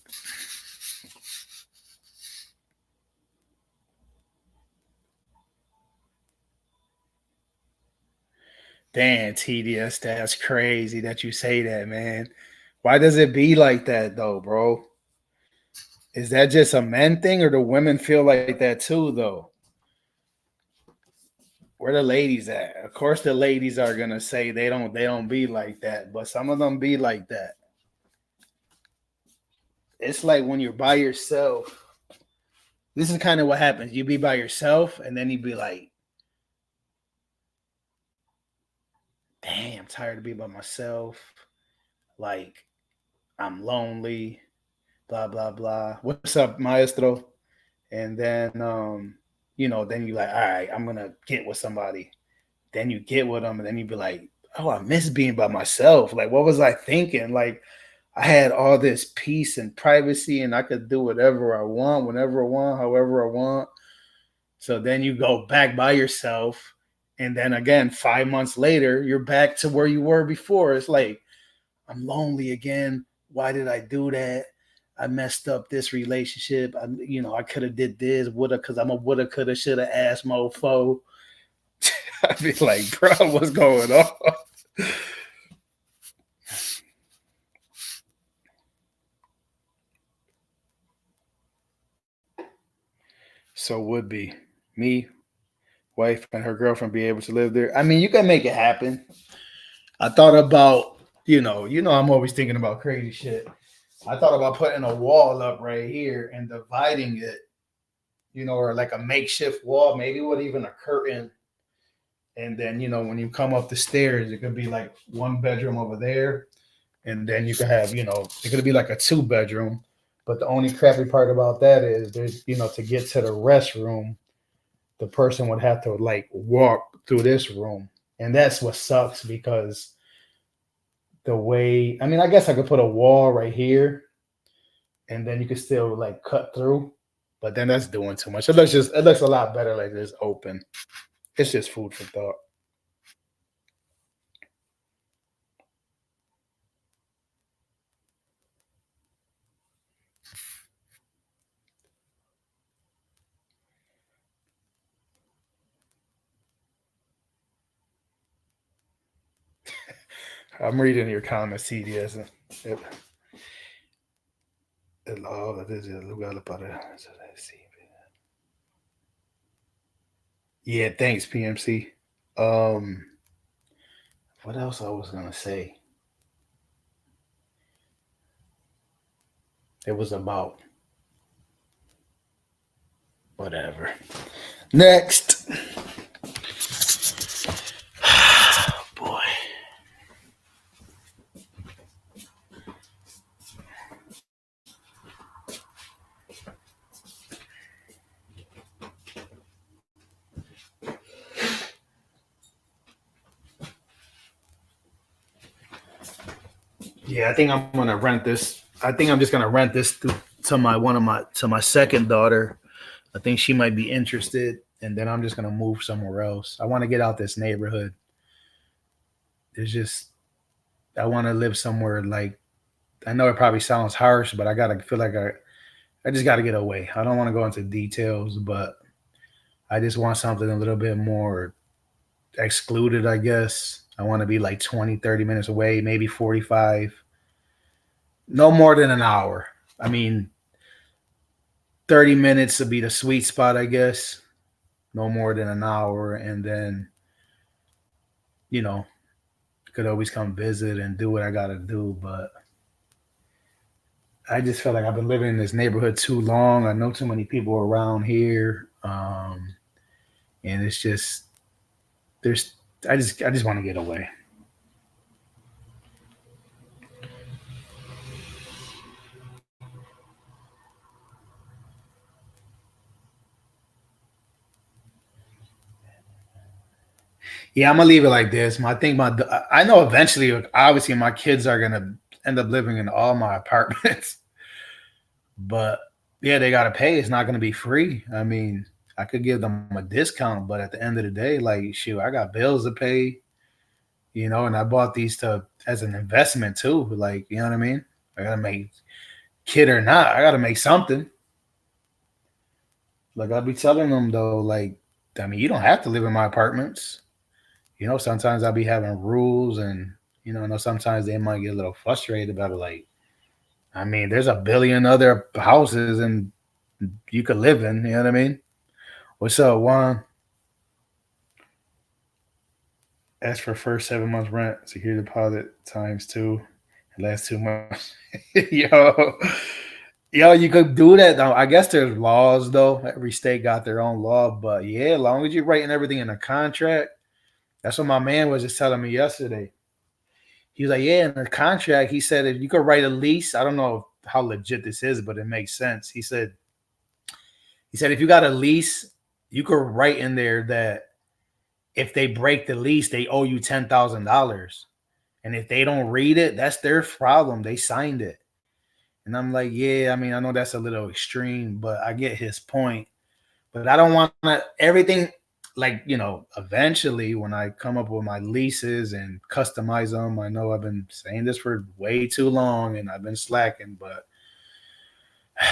Damn, tedious. That's crazy that you say that, man. Why does it be like that though, bro? Is that just a men thing, or do women feel like that too, though? Where the ladies at? Of course, the ladies are gonna say they don't be like that, but some of them be like that. It's like when you're by yourself. This is kind of what happens. You be by yourself, and then you be like, "Damn, I'm tired of being by myself. Like, I'm lonely. Blah blah blah. What's up, maestro?" And then, then you like, all right, I'm gonna get with somebody. Then you get with them, and then you be like, oh, I miss being by myself. Like, what was I thinking? Like, I had all this peace and privacy, and I could do whatever I want, whenever I want, however I want. So then you go back by yourself, and then again, 5 months later, you're back to where you were before. It's like, I'm lonely again. Why did I do that? I messed up this relationship. I could have did this, woulda, because I'm a woulda, coulda, shoulda ass mofo. I'd be like, bro, what's going on? So would be me, wife, and her girlfriend be able to live there. I mean, you can make it happen. I thought about, I'm always thinking about crazy shit. I thought about putting a wall up right here and dividing it, or like a makeshift wall, maybe with even a curtain. And then, when you come up the stairs, it could be like one bedroom over there, and then you could have, it could be like a 2 bedroom. But the only crappy part about that is there's, to get to the restroom, the person would have to like walk through this room, and that's what sucks because the way, I mean, I guess I could put a wall right here, and then you could still like cut through, but then that's doing too much. It looks a lot better like this open. It's just food for thought. I'm reading your comments, CDS. Yeah, thanks, PMC. Um, what else I was gonna say? It was about whatever. Next, boy. Yeah, I think I'm gonna rent this. I think I'm just gonna rent this to my second daughter. I think she might be interested, and then I'm just gonna move somewhere else. I want to get out this neighborhood. There's just I want to live somewhere like, I know it probably sounds harsh, but I gotta feel like I just gotta get away. I don't want to go into details, but I just want something a little bit more excluded, I guess. I want to be like 20, 30 minutes away, maybe 45. No more than an hour. I mean, 30 minutes would be the sweet spot, I guess. No more than an hour. And then, you know, could always come visit and do what I got to do. But I just feel like I've been living in this neighborhood too long. I know too many people around here. And it's just, there's, I just want to get away. Yeah, I'm gonna leave it like this. I know eventually, like, obviously, my kids are gonna end up living in all my apartments, but yeah, they gotta pay. It's not gonna be free. I mean, I could give them a discount, but at the end of the day, like, shoot, I got bills to pay, and I bought these to as an investment too. Like, you know what I mean? I gotta make, kid or not, I gotta make something. Like, I'll be telling them though, like, I mean, you don't have to live in my apartments. Sometimes I'll be having rules, and I know sometimes they might get a little frustrated about it. Like, I mean, there's a billion other houses and you could live in. You know what I mean? What's up, Juan? As for first 7 months rent, security deposit times two, and last 2 months. yo, yo, you could do that though. I guess there's laws though. Every state got their own law, but yeah, as long as you're writing everything in a contract. That's what my man was just telling me yesterday. He was like, yeah, in the contract, he said if you could write a lease, I don't know how legit this is, but it makes sense. He said if you got a lease, you could write in there that if they break the lease, they owe you $10,000. And if they don't read it, that's their problem. They signed it. And I'm like, yeah, I mean, I know that's a little extreme, but I get his point. But I don't want to everything, like, eventually when I come up with my leases and customize them. I know I've been saying this for way too long and I've been slacking, but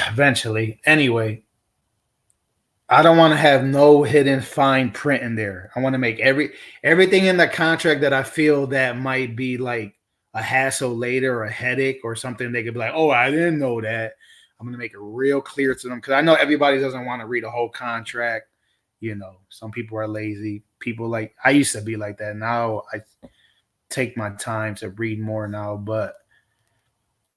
eventually. Anyway, I don't want to have no hidden fine print in there. I want to make everything in the contract that I feel that might be like a hassle later or a headache or something. They could be like, "Oh, I didn't know that." I'm gonna make it real clear to them because I know everybody doesn't want to read a whole contract. Some people are lazy. People like I used to be like that. Now I take my time to read more now, but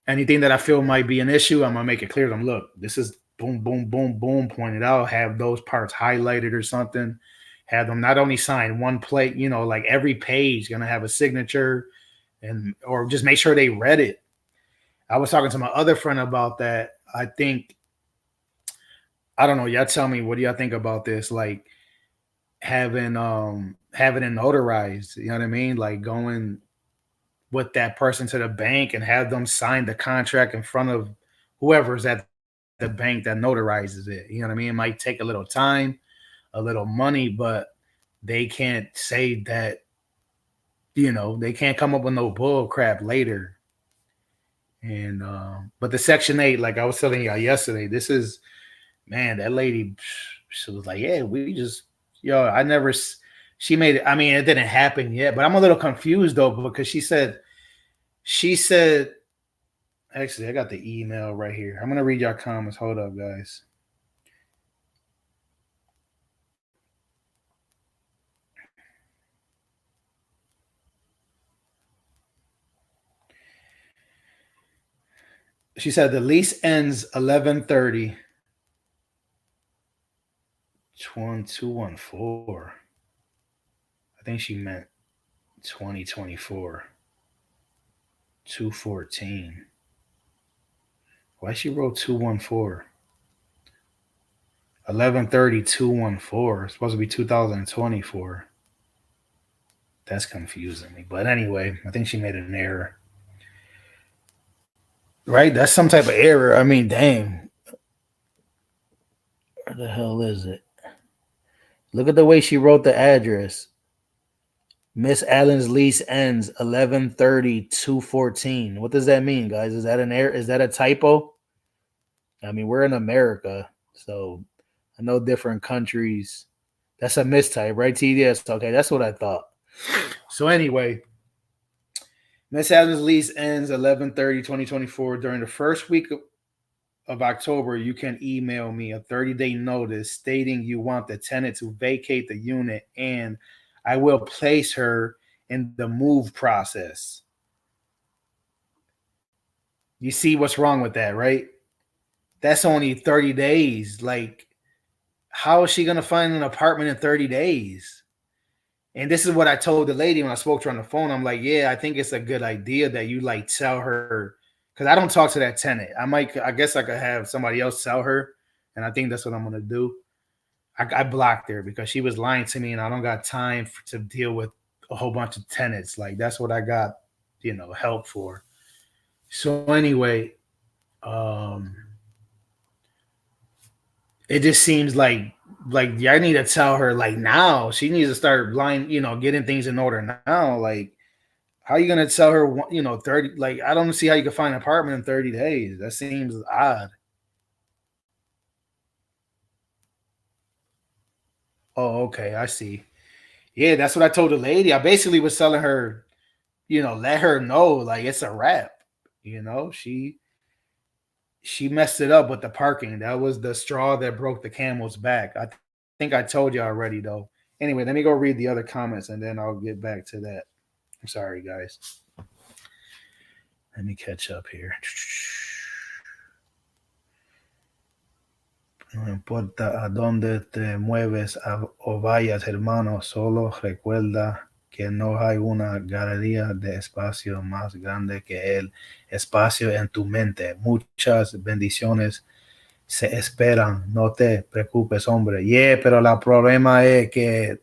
anything that I feel might be an issue, I'm gonna make it clear to them. Look, this is boom, boom, boom, boom, pointed out. Have those parts highlighted or something. Have them not only sign one plate, like every page gonna have a signature, and or just make sure they read it. I was talking to my other friend about that. I think I don't know. Y'all tell me what do y'all think about this? Like having it notarized. You know what I mean? Like going with that person to the bank and have them sign the contract in front of whoever's at the bank that notarizes it. You know what I mean? It might take a little time, a little money, but they can't say that, they can't come up with no bull crap later. And but the Section 8, like I was telling y'all yesterday, this is man, that lady, she was like, yeah, we just, I never, she made it. I mean, it didn't happen yet, but I'm a little confused though, because she said, actually, I got the email right here. I'm going to read y'all comments. Hold up, guys. She said the lease ends 11/30, 214. I think she meant 2024, 214. Why she wrote 214? 11/30, 214. It's supposed to be 2024. That's confusing me. But anyway, I think she made an error. Right? That's some type of error. I mean, dang. Where the hell is it? Look at the way she wrote the address. Miss Allen's lease ends 11/30, 214. What does that mean, guys? Is that an error? Is that a typo? I mean, we're in America, so I know different countries. That's a mistype, right? TDS. Okay, that's what I thought. So anyway, Miss Allen's lease ends 11/30, 2024. During the first week of October, you can email me a 30-day notice stating you want the tenant to vacate the unit, and I will place her in the move process. You see what's wrong with that, right? That's only 30 days. Like, how is she going to find an apartment in 30 days? And this is what I told the lady when I spoke to her on the phone. I'm like, yeah, I think it's a good idea that you like tell her, because I don't talk to that tenant. I guess I could have somebody else tell her, and I think that's what I'm gonna do. I blocked her because she was lying to me, and I don't got time to deal with a whole bunch of tenants. Like that's what I got, help for. So anyway, um, it just seems like I need to tell her like now. She needs to start lying, getting things in order now. Like how are you gonna tell her, 30? Like I don't see how you can find an apartment in 30 days. That seems odd. Oh, okay, I see. Yeah, that's what I told the lady. I basically was telling her, let her know like it's a wrap. She messed it up with the parking. That was the straw that broke the camel's back. I think I told you already though. Anyway, let me go read the other comments and then I'll get back to that. I'm sorry, guys. Let me catch up here. No importa a dónde te mueves o vayas, hermano, solo recuerda que no hay una galería de espacio más grande que el espacio en tu mente. Muchas bendiciones se esperan. No te preocupes, hombre. Yeah, pero el problema es que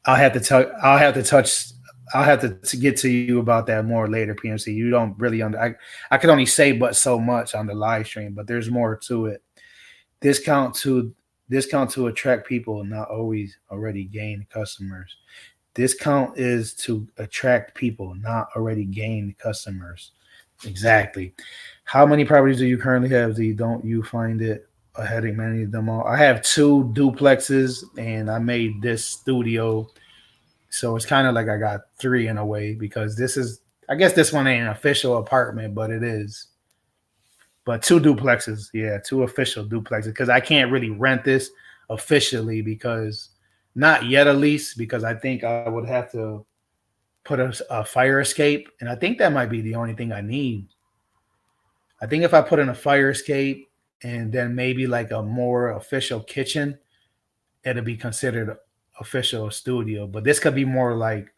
I'll have to get to you about that more later, PMC. You don't really I can only say but so much on the live stream, but there's more to it. Discount to discount to attract people, not always already gain customers. Discount is to attract people, not already gain customers. Exactly. How many properties do you currently have? Don't you find it a headache managing them all? I have two duplexes, and I made this studio, so it's kind of like I got three in a way because this is. I guess this one ain't an official apartment, but it is. But two duplexes, yeah, two official duplexes because I can't really rent this officially because not yet at least because I think I would have to put a fire escape, and I think that might be the only thing I need. I think if I put in a fire escape and then maybe like a more official kitchen, it'll be considered official studio. But this could be more like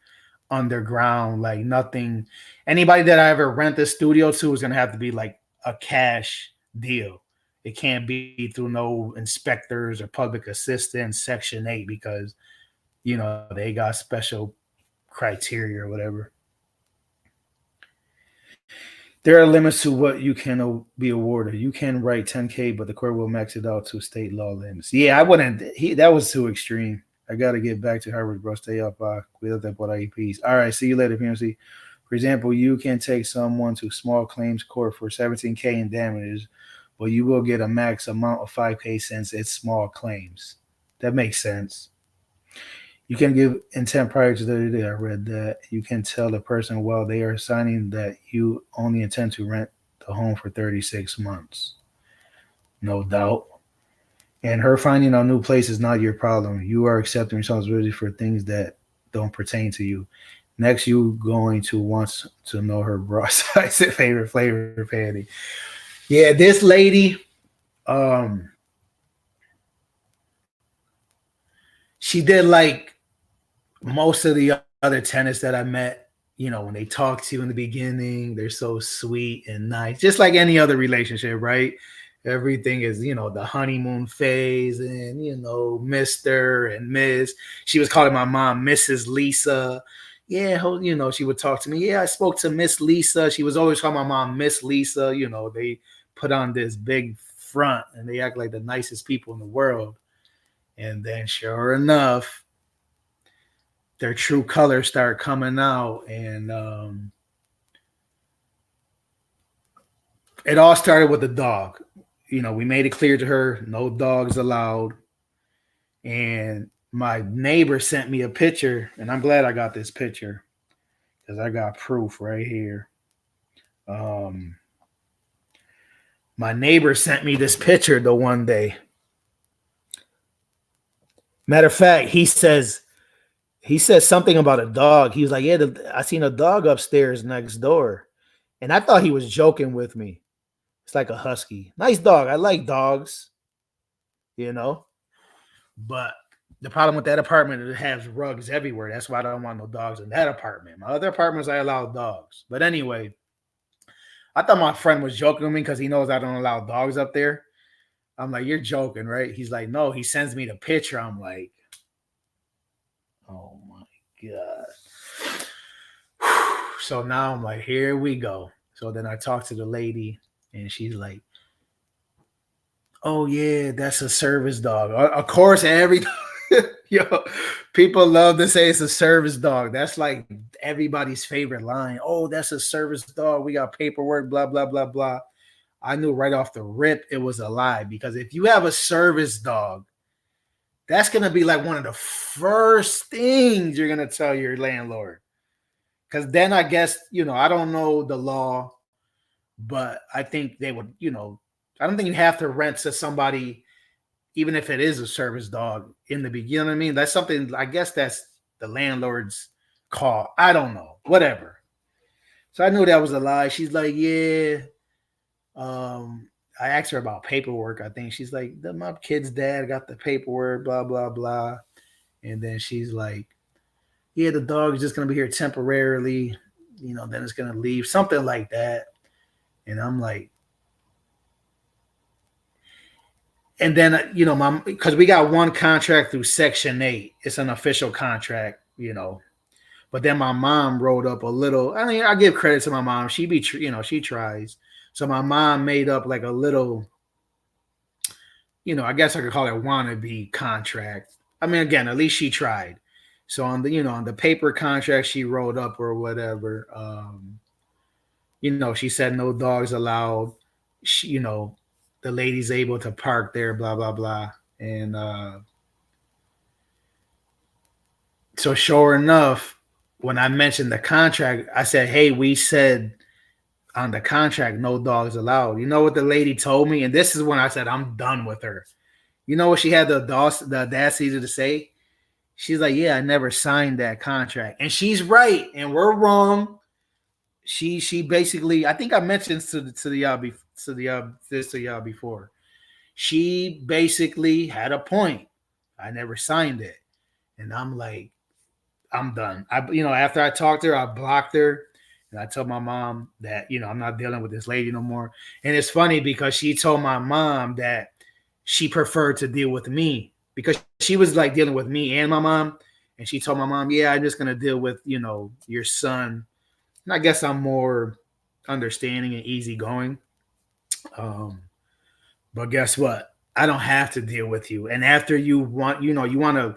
underground, like nothing. Anybody that I ever rent the studio to is gonna have to be like a cash deal. It can't be through no inspectors or public assistance, Section 8, because they got special criteria or whatever. There are limits to what you can be awarded. You can write 10K, but the court will max it out to state law limits. Yeah, I wouldn't. That was too extreme. I got to get back to Harvard, bro. Stay up. Cuídate por ahí. Peace. All right. See you later, PMC. For example, you can take someone to small claims court for 17K in damages, but you will get a max amount of 5K since it's small claims. That makes sense. You can give intent prior to the day. I read that. You can tell the person while they are signing that you only intend to rent the home for 36 months. No doubt. And her finding a new place is not your problem. You are accepting responsibility for things that don't pertain to you. Next, you going to want to know her bra size and favorite flavor patty. Yeah, this lady, um, she did like most of the other tenants that I met. When they talk to you in the beginning, they're so sweet and nice, just like any other relationship, right? Everything is, the honeymoon phase, and Mr. and Miss. She was calling my mom Mrs. Lisa. Yeah, she would talk to me. Yeah, I spoke to Miss Lisa. She was always calling my mom Miss Lisa. They put on this big front and they act like the nicest people in the world. And then, sure enough, their true colors start coming out, and it all started with the dog. We made it clear to her no dogs allowed, and my neighbor sent me a picture, and I'm glad I got this picture because I got proof right here. um my neighbor sent me this picture the one day. Matter of fact, he says something about a dog. He was like, yeah, I seen a dog upstairs next door, and I thought he was joking with me. It's like a husky. Nice dog. I like dogs, you know. But the problem with that apartment is it has rugs everywhere. That's why I don't want no dogs in that apartment. My other apartments I allow dogs. But anyway, I thought my friend was joking with me because he knows I don't allow dogs up there. I'm like, you're joking, right? He's like, no. He sends me the picture. I'm like, oh my god. So now I'm like, here we go. So then I talked to the lady, and she's like, oh yeah, that's a service dog. Of course, every yo, people love to say it's a service dog. That's like everybody's favorite line. Oh, that's a service dog. We got paperwork, blah blah blah blah. I knew right off the rip it was a lie, because if you have a service dog, that's gonna be like one of the first things you're gonna tell your landlord. Because then I guess I don't know the law, but I think they would. I don't think you have to rent to somebody, even if it is a service dog in the beginning. You know what I mean? That's something. I guess that's the landlord's call. I don't know. Whatever. So I knew that was a lie. She's like, yeah. I asked her about paperwork. I think she's like, my kid's dad got the paperwork. Blah blah blah. And then she's like, yeah, the dog is just gonna be here temporarily. Then it's gonna leave. Something like that. And I'm like, and then my, because we got one contract through Section 8. It's an official contract. But then my mom wrote up a little. I mean, I give credit to my mom. She tries. So my mom made up like a little, I guess I could call it wannabe contract. I mean, again, at least she tried. So on the paper contract she wrote up or whatever, she said no dogs allowed. The lady's able to park there, blah blah blah, and so sure enough, when I mentioned the contract, I said, "Hey, we said on the contract no dogs allowed." You know what the lady told me, and this is when I said I'm done with her. You know what she had the audacity to say? She's like, "Yeah, I never signed that contract," and she's right, and we're wrong. She basically, I think I mentioned to the y'all this to y'all before. She basically had a point. I never signed it, and I'm like, I'm done. After I talked to her, I blocked her, and I told my mom that I'm not dealing with this lady no more. And it's funny because she told my mom that she preferred to deal with me because she was like dealing with me and my mom, and she told my mom, "Yeah, I'm just gonna deal with your son." And I guess I'm more understanding and easygoing. Um, but guess what? I don't have to deal with you. And after you want to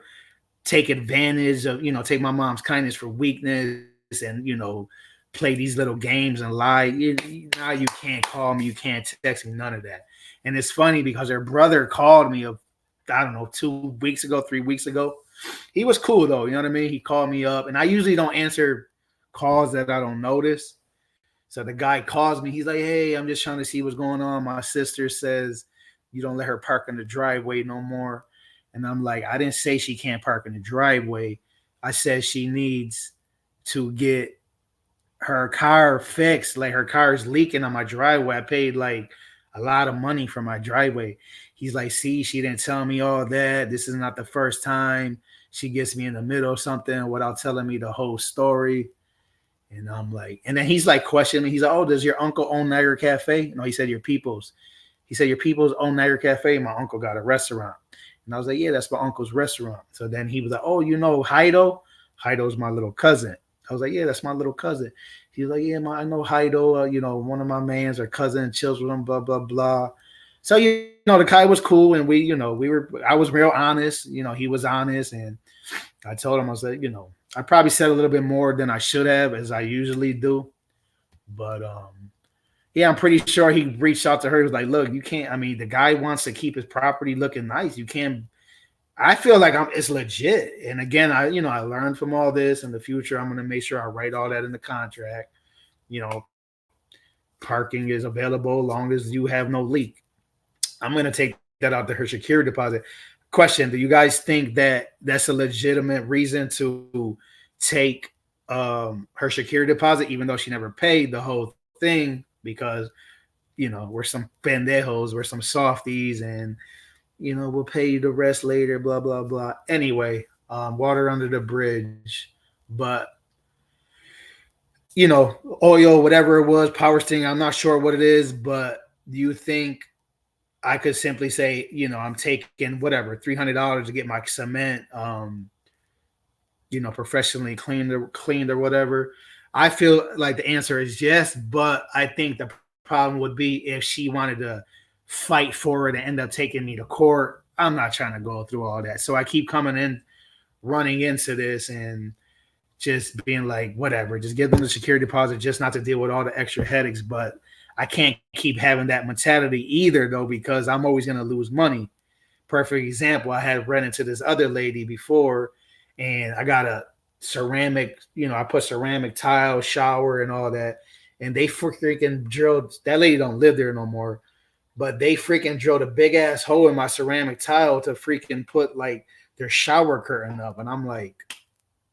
take advantage of, take my mom's kindness for weakness and, play these little games and lie. Now you can't call me, you can't text me, none of that. And it's funny because her brother called me I don't know, 2 weeks ago, 3 weeks ago. He was cool though, you know what I mean? He called me up, and I usually don't answer calls that I don't notice. So the guy calls me. He's like, "Hey, I'm just trying to see what's going on. My sister says you don't let her park in the driveway no more." And I'm like, "I didn't say she can't park in the driveway. I said she needs to get her car fixed. Like her car is leaking on my driveway. I paid like a lot of money for my driveway." He's like, "See, she didn't tell me all that. This is not the first time she gets me in the middle of something without telling me the whole story." And I'm like, and then he's like questioning me. He's like, "Oh, does your uncle own Niagara Cafe?" No, he said your people's. He said your people's own Niagara Cafe. My uncle got a restaurant. And I was like, "Yeah, that's my uncle's restaurant." So then he was like, "Oh, you know Heido? Heido's my little cousin." I was like, "Yeah, that's my little cousin." He's like, "Yeah, I know Heido. One of my mans or cousin chills with him, blah, blah, blah." So, the guy was cool. And I was real honest. He was honest. And I told him, I was like, I probably said a little bit more than I should have, as I usually do. But yeah, I'm pretty sure he reached out to her. He was like, "Look, you can't. I mean, the guy wants to keep his property looking nice. You can't." I feel like it's legit. And again, I learned from all this. In the future, I'm gonna make sure I write all that in the contract. You know, Parking is available long as you have no leak. I'm gonna take that out to her security deposit. Question: do you guys think that that's a legitimate reason to take her security deposit, even though she never paid the whole thing? Because we're some pendejos, we're some softies, and we'll pay you the rest later. Blah blah blah. Anyway, water under the bridge, but oil, whatever it was, power sting. I'm not sure what it is, but do you think I could simply say, I'm taking whatever $300 to get my cement, professionally cleaned or whatever. I feel like the answer is yes, but I think the problem would be if she wanted to fight for it and end up taking me to court. I'm not trying to go through all that, so I keep coming in, running into this, and just being like, whatever, just give them the security deposit, just not to deal with all the extra headaches. But I can't keep having that mentality either, though, because I'm always going to lose money. Perfect example, I had run into this other lady before, and I got a ceramic, I put ceramic tile, shower, and all that. And they freaking drilled, that lady don't live there no more, but they freaking drilled a big ass hole in my ceramic tile to freaking put like their shower curtain up. And I'm like,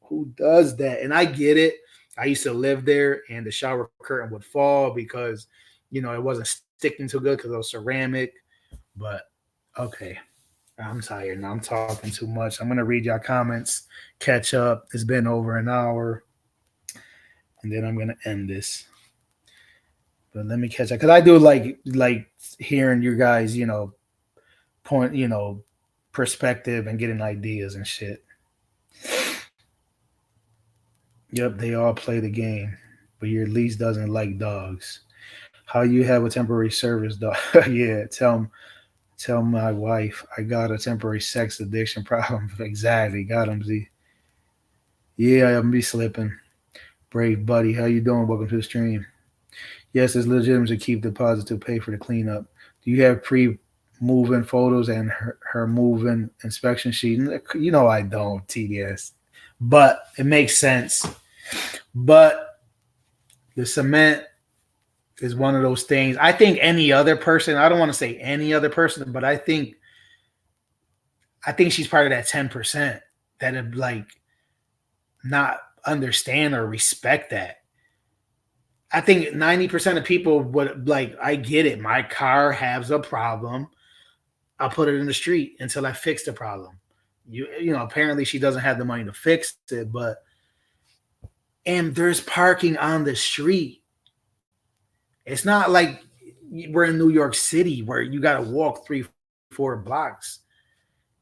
who does that? And I get it. I used to live there, and the shower curtain would fall because, it wasn't sticking too good because it was ceramic. But okay, I'm tired now. I'm talking too much. I'm gonna read your comments, catch up. It's been over an hour, and then I'm gonna end this. But let me catch up because I do like hearing your guys, point, perspective and getting ideas and shit. Yep, they all play the game, but your lease doesn't like dogs. How you have a temporary service dog? Yeah, tell my wife I got a temporary sex addiction problem. Exactly, got him. Z. Yeah, I'm be slipping. Brave buddy, how you doing? Welcome to the stream. Yes, it's legitimate to keep deposit to pay for the cleanup. Do you have pre-moving photos and her moving inspection sheet? I don't. TDS, but it makes sense. But the cement is one of those things. I think any other person, I don't want to say any other person, but I think she's part of that 10% that would like not understand or respect that. I think 90% of people would like, I get it. My car has a problem. I'll put it in the street until I fix the problem. Apparently she doesn't have the money to fix it, but and there's parking on the street. It's not like we're in New York City where you got to walk 3, 4 blocks.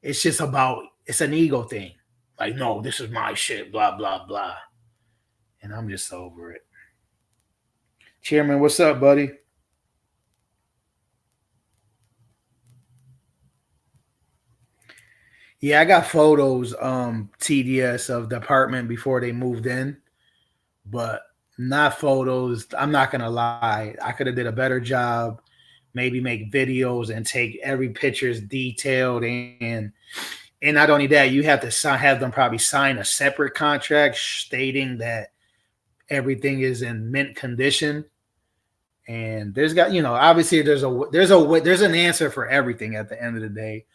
It's just about, it's an ego thing. Like, no, this is my shit, blah, blah, blah. And I'm just over it. Chairman, what's up, buddy? Yeah, I got photos, TDS, of the apartment before they moved in, but not photos. I'm not gonna lie. I could have did a better job. Maybe make videos and take every picture's detailed, and not only that, you have to have them probably sign a separate contract stating that everything is in mint condition. And there's got, obviously there's an answer for everything at the end of the day.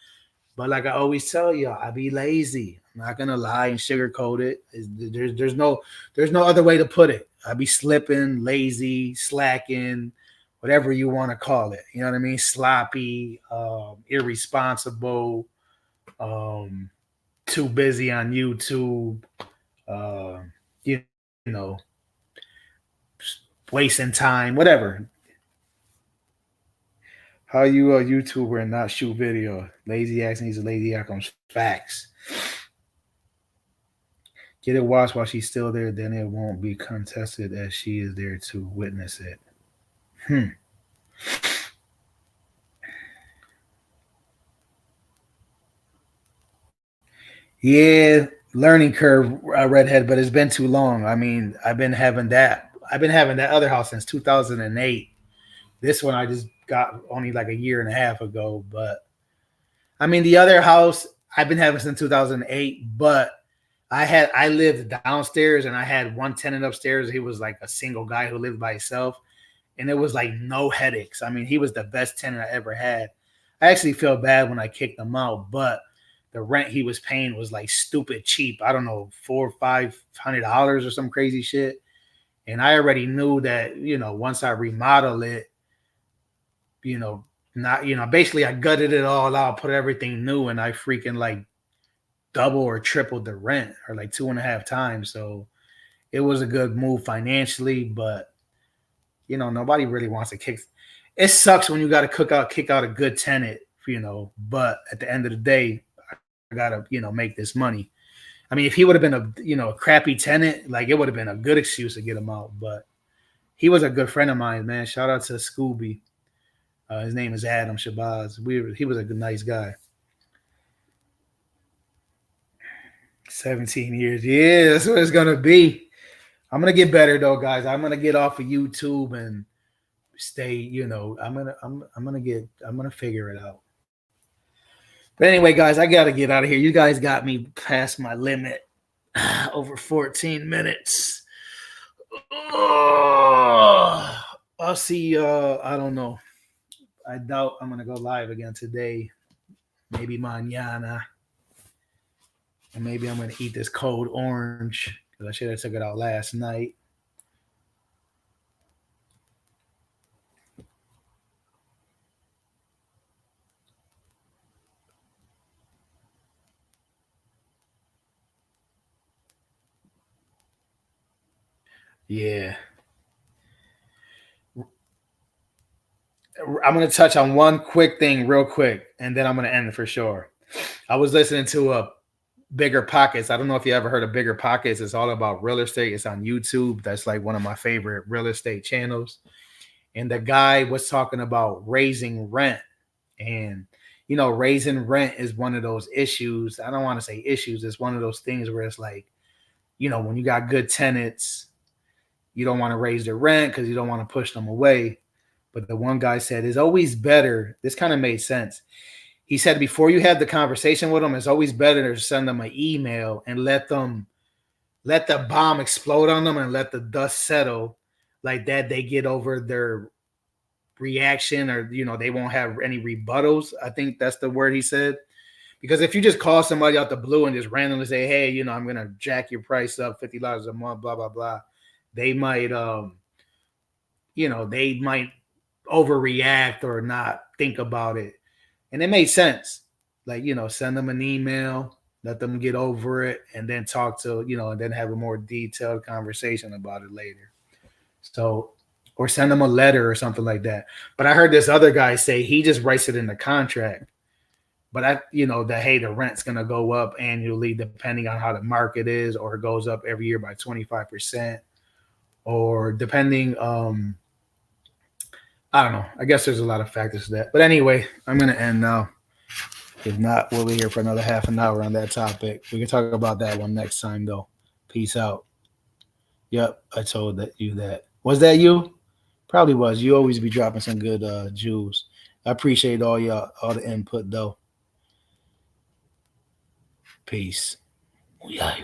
But like I always tell you, I be lazy. I'm not gonna lie and sugarcoat it. There's no other way to put it. I be slipping, lazy, slacking, whatever you want to call it. You know what I mean? Sloppy, irresponsible, um, too busy on YouTube, uh, you know, wasting time, whatever. How you a YouTuber and not shoot video? Lazy ass needs a lazy outcomes. Facts. Get it watched while she's still there, then it won't be contested as she is there to witness it. Hmm. Yeah, learning curve, redhead, but it's been too long. I mean, I've been having that. I've been having that other house since 2008. This one I just got only like a year and a half ago. But I mean, the other house I've been having since 2008. But I lived downstairs and I had one tenant upstairs. He was like a single guy who lived by himself, and it was like no headaches. I mean, he was the best tenant I ever had. I actually feel bad when I kicked him out, but the rent he was paying was like stupid cheap. I don't know, $400 or $500 or some crazy shit. And I already knew that, once I remodel it, you know, not, basically I gutted it all out, put everything new, and I freaking like double or tripled the rent, or like 2.5 times. So it was a good move financially, but nobody really wants to kick. It sucks when you got to kick out a good tenant, But at the end of the day, I gotta, make this money. I mean, if he would have been a crappy tenant, like it would have been a good excuse to get him out. But he was a good friend of mine, man. Shout out to Scooby. His name is Adam Shabazz. He was a good, nice guy. 17 years, yeah, that's what it's gonna be. I'm gonna get better though, guys. I'm gonna get off of YouTube and stay. I'm gonna figure it out. But anyway, guys, I gotta get out of here. You guys got me past my limit, over 14 minutes. Oh, I'll see. I don't know. I doubt I'm gonna go live again today. Maybe mañana, and maybe I'm gonna eat this cold orange because I should have took it out last night. Yeah, I'm gonna touch on one quick thing real quick, and then I'm gonna end it for sure. I was listening to a Bigger Pockets. I don't know if you ever heard of Bigger Pockets. It's all about real estate. It's on YouTube. That's like one of my favorite real estate channels. And the guy was talking about raising rent. And raising rent is one of those issues. I don't want to say issues. It's one of those things where it's like, when you got good tenants, you don't want to raise their rent because you don't want to push them away. But the one guy said it's always better. This kind of made sense. He said before you have the conversation with them, it's always better to send them an email and let the bomb explode on them and let the dust settle. Like that, they get over their reaction, or they won't have any rebuttals. I think that's the word he said. Because if you just call somebody out the blue and just randomly say, hey, I'm gonna jack your price up $50 a month, blah blah blah, they might they might overreact or not think about it. And it made sense. Like, send them an email, let them get over it, and then talk to, and then have a more detailed conversation about it later. So, or send them a letter or something like that. But I heard this other guy say he just writes it in the contract. But that hey, the rent's gonna go up annually depending on how the market is, or it goes up every year by 25%, or depending, I don't know. I guess there's a lot of factors to that. But anyway, I'm gonna end now. If not, we'll be here for another half an hour on that topic. We can talk about that one next time though. Peace out. Yep, I told you that. Was that you? Probably was. You always be dropping some good jewels. I appreciate all the input though. Peace. Yeah.